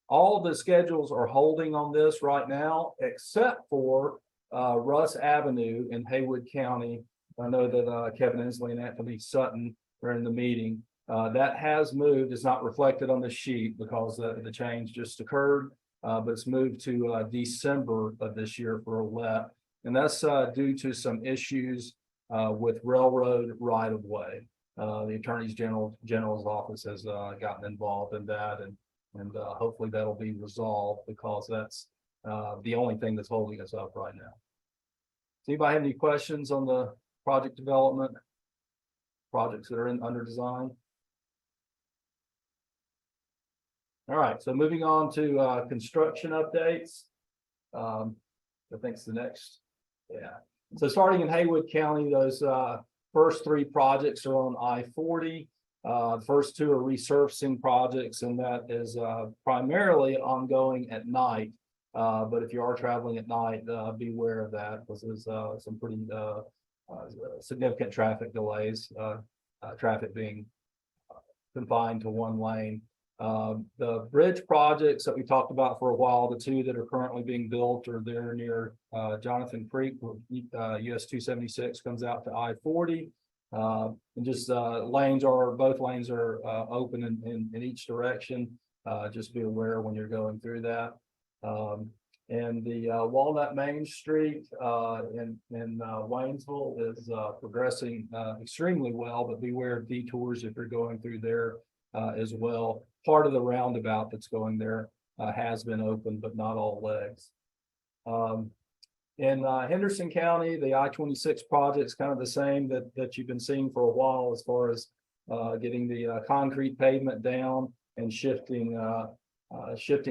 All of the schedules are holding on this right now, except for Russ Avenue in Haywood County. I know that Kevin Inslee and Anthony Sutton are in the meeting. That has moved. It's not reflected on the sheet because the change just occurred, but it's moved to December of this year for a let. And that's due to some issues with railroad right-of-way. The Attorney General's office has gotten involved in that, and hopefully that'll be resolved because that's the only thing that's holding us up right now. Does anybody have any questions on the project development projects that are under design? All right, so moving on to construction updates. I think it's the next, yeah. So starting in Haywood County, those first three projects are on I-40. The first two are resurfacing projects, and that is primarily ongoing at night. But if you are traveling at night, beware of that because there's some pretty significant traffic delays, traffic being confined to one lane. The bridge projects that we talked about for a while, the two that are currently being built are there near Jonathan Creek, where US 276 comes out to I-40. And just both lanes are open in each direction. Just be aware when you're going through that. And the Walnut Main Street in Waynesville is progressing extremely well, but beware of detours if you're going through there as well. Part of the roundabout that's going there has been opened, but not all legs. In Henderson County, the I-26 project is kind of the same that you've been seeing for a while as far as getting the concrete pavement down and shifting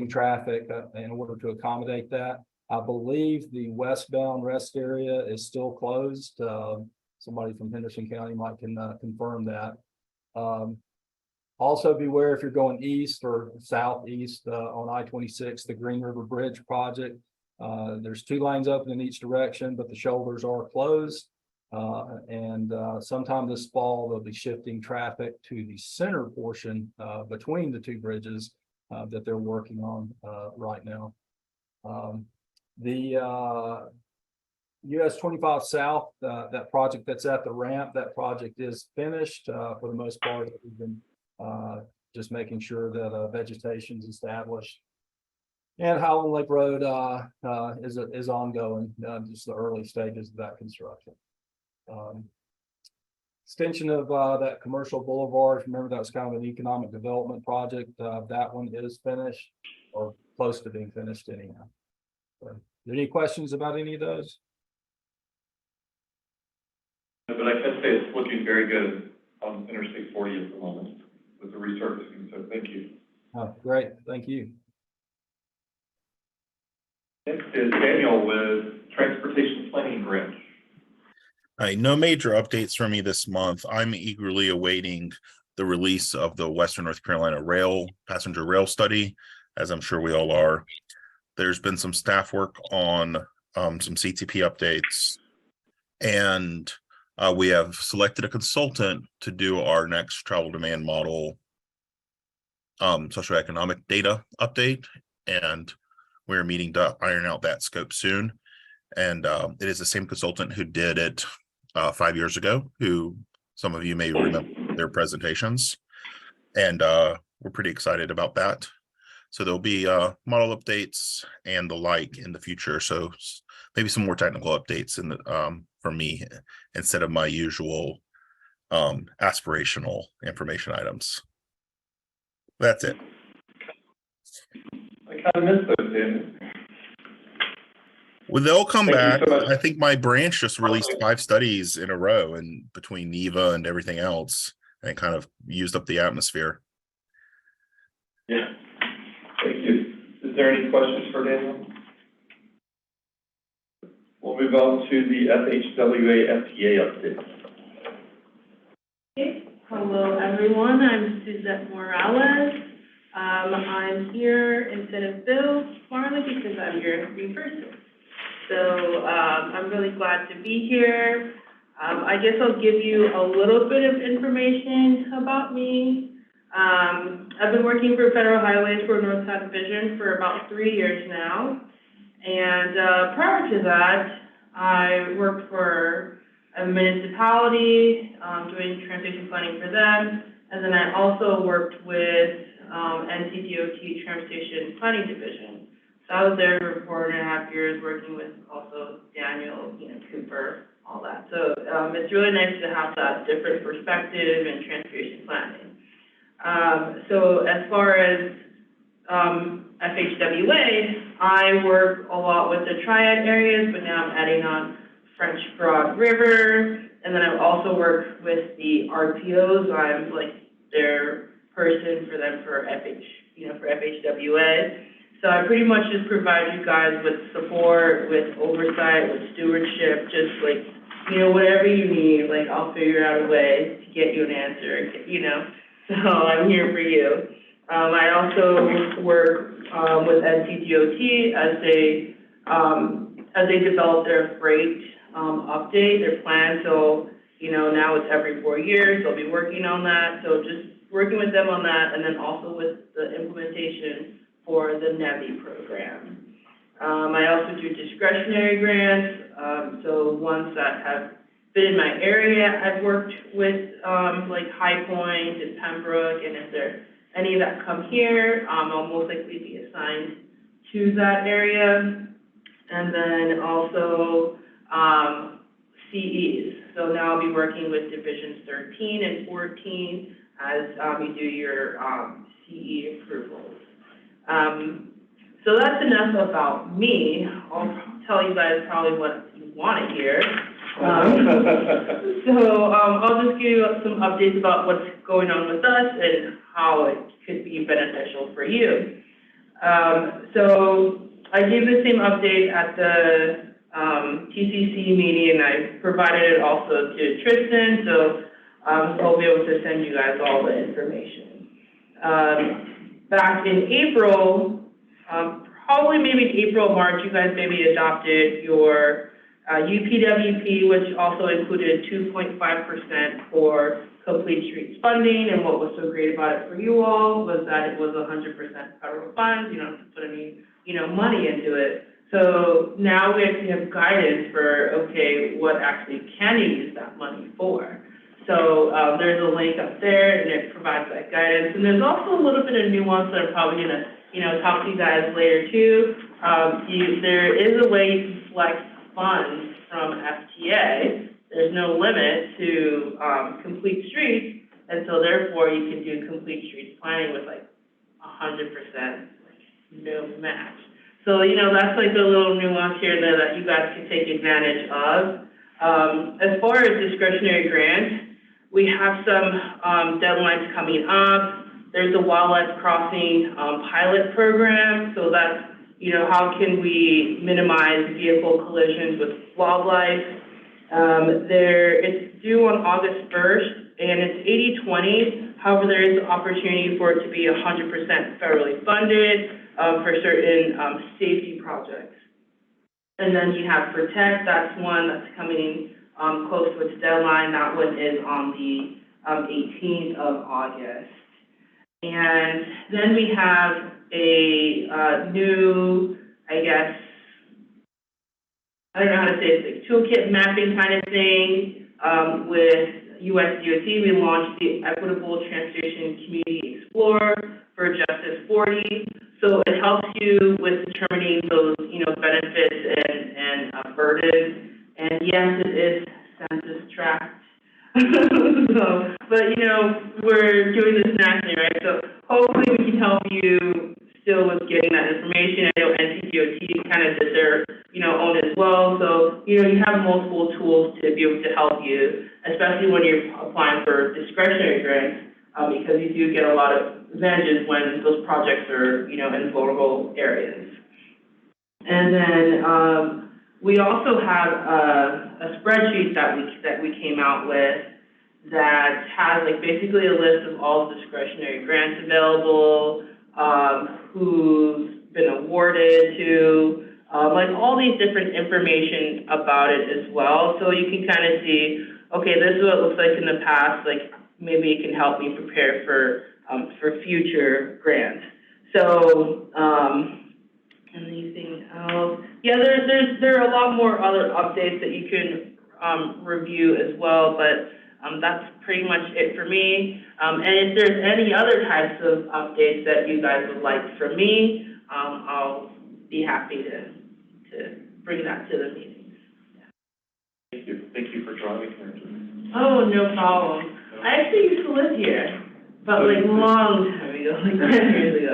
traffic in order to accommodate that. I believe the westbound rest area is still closed. Somebody from Henderson County might confirm that. Also beware if you're going east or southeast on I-26, the Green River Bridge project. There's two lanes open in each direction, but the shoulders are closed. Sometime this fall, they'll be shifting traffic to the center portion between the two bridges that they're working on right now. The US 25 South, that project that's at the ramp, that project is finished for the most part. We've been just making sure that vegetation is established. And Howland Lake Road is ongoing, just the early stages of that construction. Extension of that commercial boulevard, remember that was kind of an economic development project. That one is finished or close to being finished anyhow. So, are there any questions about any of those? But I can say it's looking very good on Interstate 40 at the moment with the resurfacing, so thank you. Oh, great, thank you. Next is Daniel with Transportation Planning Branch. Hi, no major updates from me this month. I'm eagerly awaiting the release of the Western North Carolina passenger rail study, as I'm sure we all are. There's been some staff work on some CTP updates, and we have selected a consultant to do our next travel demand model socioeconomic data update, and we're meeting to iron out that scope soon. And it is the same consultant who did it 5 years ago, who some of you may remember their presentations. And we're pretty excited about that. So there'll be model updates and the like in the future. So maybe some more technical updates in the from me instead of my usual aspirational information items. That's it. I kind of missed those, Dan. Well, they'll come back. Thank you so much. I think my branch just released 5 studies in a row, and between NEVA and everything else, and it kind of used up the atmosphere. Yeah, thank you. Is there any questions for Daniel? We'll move on to the FHWA FTA update. Okay. Hello, everyone. I'm Suzette Morales. I'm here instead of Bill Marley because I'm your new person. So I'm really glad to be here. I guess I'll give you a little bit of information about me. I've been working for Federal Highways for North South Division for about 3 years now. And prior to that, I worked for a municipality, doing transportation planning for them. And then I also worked with NCDOT Transportation Planning Division. So I was there for 4.5 years working with also Daniel, Cooper, all that. So it's really nice to have that different perspective in transportation planning. So as far as FHWA, I work a lot with the Triad areas, but now I'm adding on French Broad River, and then I've also worked with the RPOs. I'm like their person for them for for FHWA. So I pretty much just provide you guys with support, with oversight, with stewardship, just like, whatever you need, like I'll figure out a way to get you an answer, So I'm here for you. I also work with NCDOT as they develop their freight update, their plan. So, now it's every 4 years, they'll be working on that. So just working with them on that, and then also with the implementation for the NEVI program. I also do discretionary grants, so ones that have been in my area. I've worked with like High Point and Pembroke, and if there any that come here, I'll most likely be assigned to that area. And then also CEs. So now I'll be working with Divisions 13 and 14 as you do your CE approvals. So that's enough about me. I'll tell you guys probably what you want to hear. So I'll just give you some updates about what's going on with us and how it could be beneficial for you. So I gave the same update at the TCC meeting, and I provided it also to Tristan, so I'll be able to send you guys all the information. Back in April, probably maybe in April, March, you guys maybe adopted your UPWP, which also included 2.5% for complete streets funding. And what was so great about it for you all was that it was 100% federal funds. You don't have to put any, money into it. So now we actually have guidance for, okay, what actually can you use that money for? So there's a link up there, and it provides that guidance. And there's also a little bit of nuance that I'm probably gonna, talk to you guys later too. There is a way you can select funds from FTA. There's no limit to complete streets, and so therefore you can do complete streets planning with like 100% no match. So, that's like a little nuance here and there that you guys can take advantage of. As far as discretionary grants, we have some deadlines coming up. There's a wildlife crossing pilot program, so that's, how can we minimize vehicle collisions with wildlife? It's due on August 1st, and it's 80-20. However, there is an opportunity for it to be 100% federally funded for certain safety projects. And then you have Protect, that's one that's coming close to its deadline. That one is on the 18th of August. And then we have a new, I guess, I don't know how to say it, like toolkit mapping kind of thing with USDOT. We launched the Equitable Transportation Community Explorer for Justice 40. So it helps you with determining those, benefits and burdens. And yes, it is census tracked. But, we're doing this nationally, right? So hopefully we can help you still with getting that information. I know NCDOT kind of did their, own as well. So, you have multiple tools to be able to help you, especially when you're applying for discretionary grants, because you do get a lot of advantages when those projects are, in vulnerable areas. And then we also have a spreadsheet that we came out with that has like basically a list of all discretionary grants available, who's been awarded to, like all these different information about it as well. So you can kind of see, okay, this is what it looks like in the past, like maybe it can help me prepare for future grants. So, anything else? Yeah, there are a lot more other updates that you can review as well, but that's pretty much it for me. And if there's any other types of updates that you guys would like from me, I'll be happy to bring that to the meetings. Thank you for driving here. Oh, no problem. I actually used to live here, but like long time ago, like 10 years ago.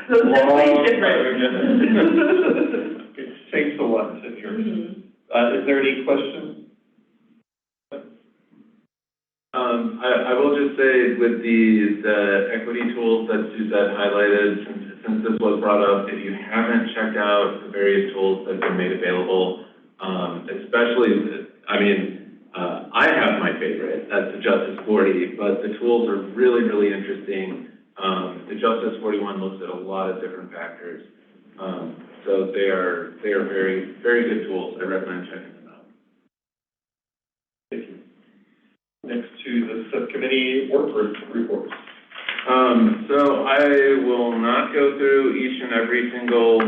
So it's definitely different. It takes a lot to hear. Is there any questions? I will just say with the equity tools that Suzette highlighted, since this was brought up, if you haven't checked out the various tools that have been made available, especially, I have my favorite, that's the Justice 40, but the tools are really, really interesting. The Justice 41 looks at a lot of different factors. So they are very, very good tools. I recommend checking them out. Thank you. Next to the subcommittee work group reports. So I will not go through each and every single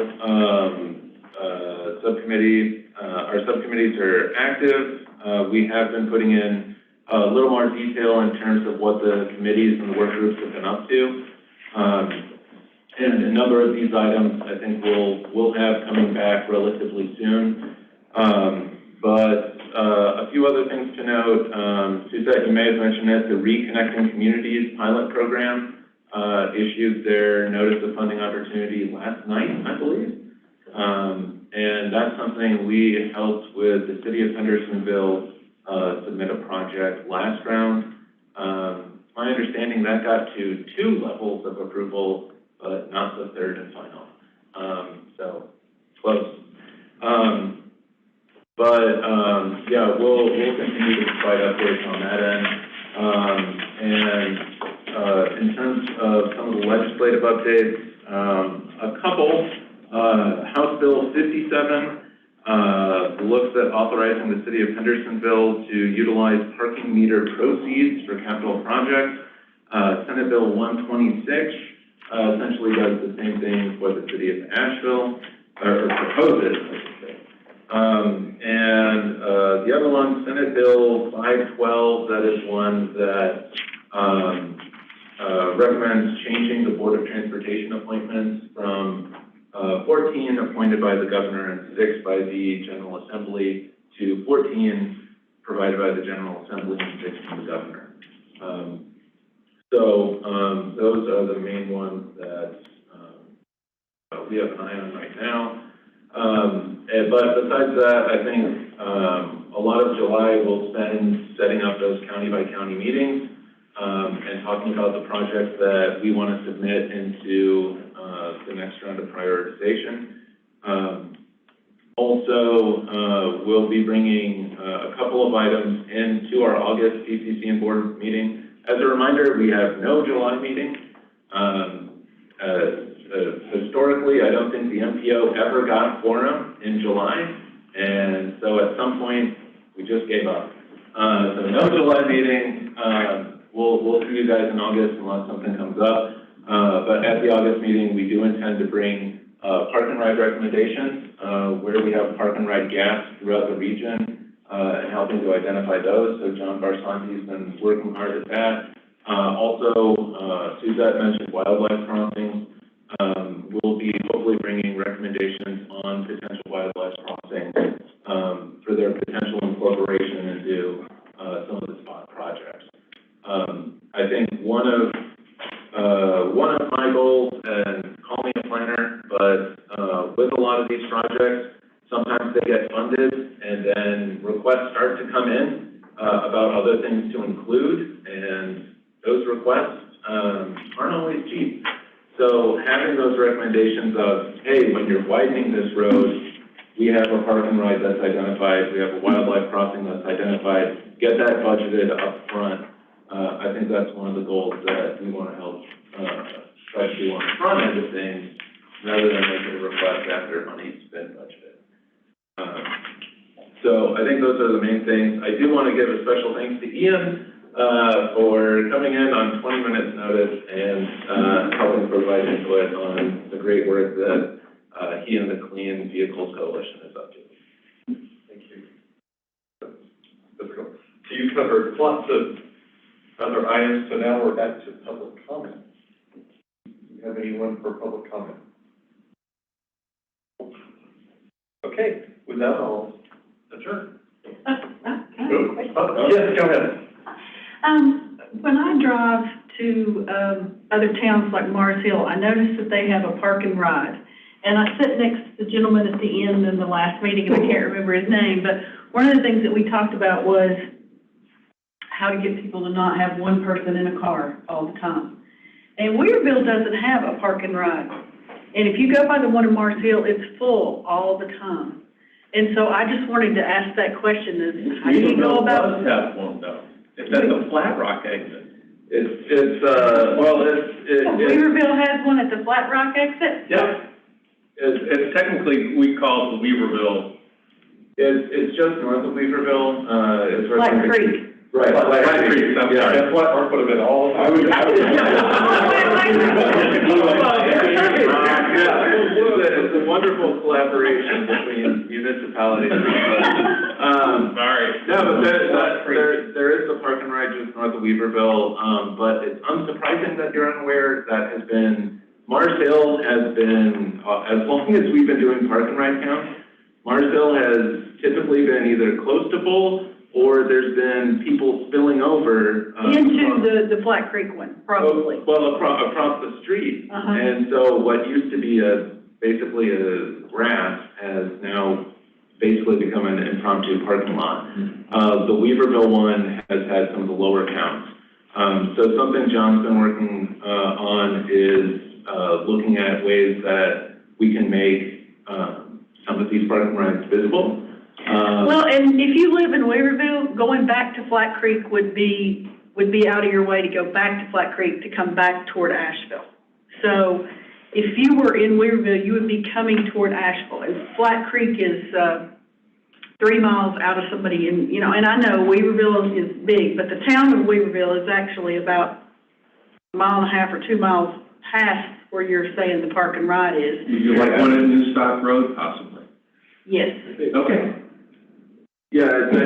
subcommittee. Our subcommittees are active. We have been putting in a little more detail in terms of what the committees and the work groups have been up to. And a number of these items I think we'll have coming back relatively soon. But a few other things to note. Suzette, you may have mentioned it, the Reconnecting Communities pilot program issued their notice of funding opportunity last night, I believe. And that's something we helped with the city of Hendersonville submit a project last round. My understanding that got to 2 levels of approval, but not the 3rd and final. So close. Yeah, we'll continue to provide updates on that end. And in terms of some of the legislative updates, a couple, House Bill 57 looks at authorizing the city of Hendersonville to utilize parking meter proceeds for capital projects. Senate Bill 126 essentially does the same thing for the city of Asheville. propose it, I should say. The other one, Senate Bill 512, that is one that, recommends changing the Board of Transportation appointments from 14 appointed by the governor and 6 by the General Assembly to 14 provided by the General Assembly and 6 from the governor. Those are the main ones that we have an eye on right now. But besides that, I think a lot of July we'll spend setting up those county by county meetings and talking about the projects that we want to submit into the next round of prioritization. We'll be bringing a couple of items into our August PCC and board meeting. As a reminder, we have no July meeting. Historically, I don't think the MPO ever got quorum in July, and so at some point, we just gave up. So no July meeting. We'll see you guys in August unless something comes up. But at the August meeting, we do intend to bring park and ride recommendations, where we have park and ride gaps throughout the region, and helping to identify those. So John Barsanti's been working hard at that. Suzette mentioned wildlife crossings. We'll be hopefully bringing recommendations on potential wildlife crossings for their potential incorporation into some of the spot projects. I think one of my goals, and call me a planner, but with a lot of these projects, sometimes they get funded and then requests start to come in about other things to include, and those requests aren't always cheap. So having those recommendations of, hey, when you're widening this road, we have a park and ride that's identified, we have a wildlife crossing that's identified, get that budgeted up front. I think that's one of the goals that we want to help try to do on the front end of things, rather than making a request after money's been budgeted. So I think those are the main things. I do want to give a special thanks to Ian for coming in on 20 minutes notice and helping provide input on the great work that he and the Clean Vehicles Coalition is up to. Thank you. So you covered lots of other items, so now we're back to public comment. Do you have anyone for public comment? Okay, with that, I'll adjourn. Yes, go ahead. When I drive to other towns like Mars Hill, I notice that they have a park and ride. And I sit next to the gentleman at the end in the last meeting, and I can't remember his name, but one of the things that we talked about was how to get people to not have one person in a car all the time. And Weaverville doesn't have a park and ride. And if you go by the one in Mars Hill, it's full all the time. And so I just wanted to ask that question, is how do you go about? Weaverville does have one though. It's at the Flat Rock exit. Weaverville has one at the Flat Rock exit? Yep. It's technically, we call it the Weaverville. It's just north of Weaverville. It's right Flat Creek. Right, Flat Creek, I'm sorry. That's what Mark would have been all. It's a wonderful collaboration between municipalities. Sorry. No, but there is the park and ride just north of Weaverville, but it's unsurprising that you're unaware. That has been, Mars Hill has been, as long as we've been doing park and ride counts, Mars Hill has typically been either close to full, or there's been people spilling over. Into the Flat Creek one, probably. Well, across the street. And so what used to be basically a grass has now basically become an impromptu parking lot. The Weaverville one has had some of the lower counts. So something John's been working on is looking at ways that we can make some of these parking rides visible. Well, and if you live in Weaverville, going back to Flat Creek would be out of your way to go back to Flat Creek to come back toward Asheville. So if you were in Weaverville, you would be coming toward Asheville. And Flat Creek is 3 miles out of somebody in, and I know Weaverville is big, but the town of Weaverville is actually about 1.5 miles or 2 miles past where you're saying the park and ride is. You like one in New Stock Road, possibly? Yes. Okay. Yeah, it's,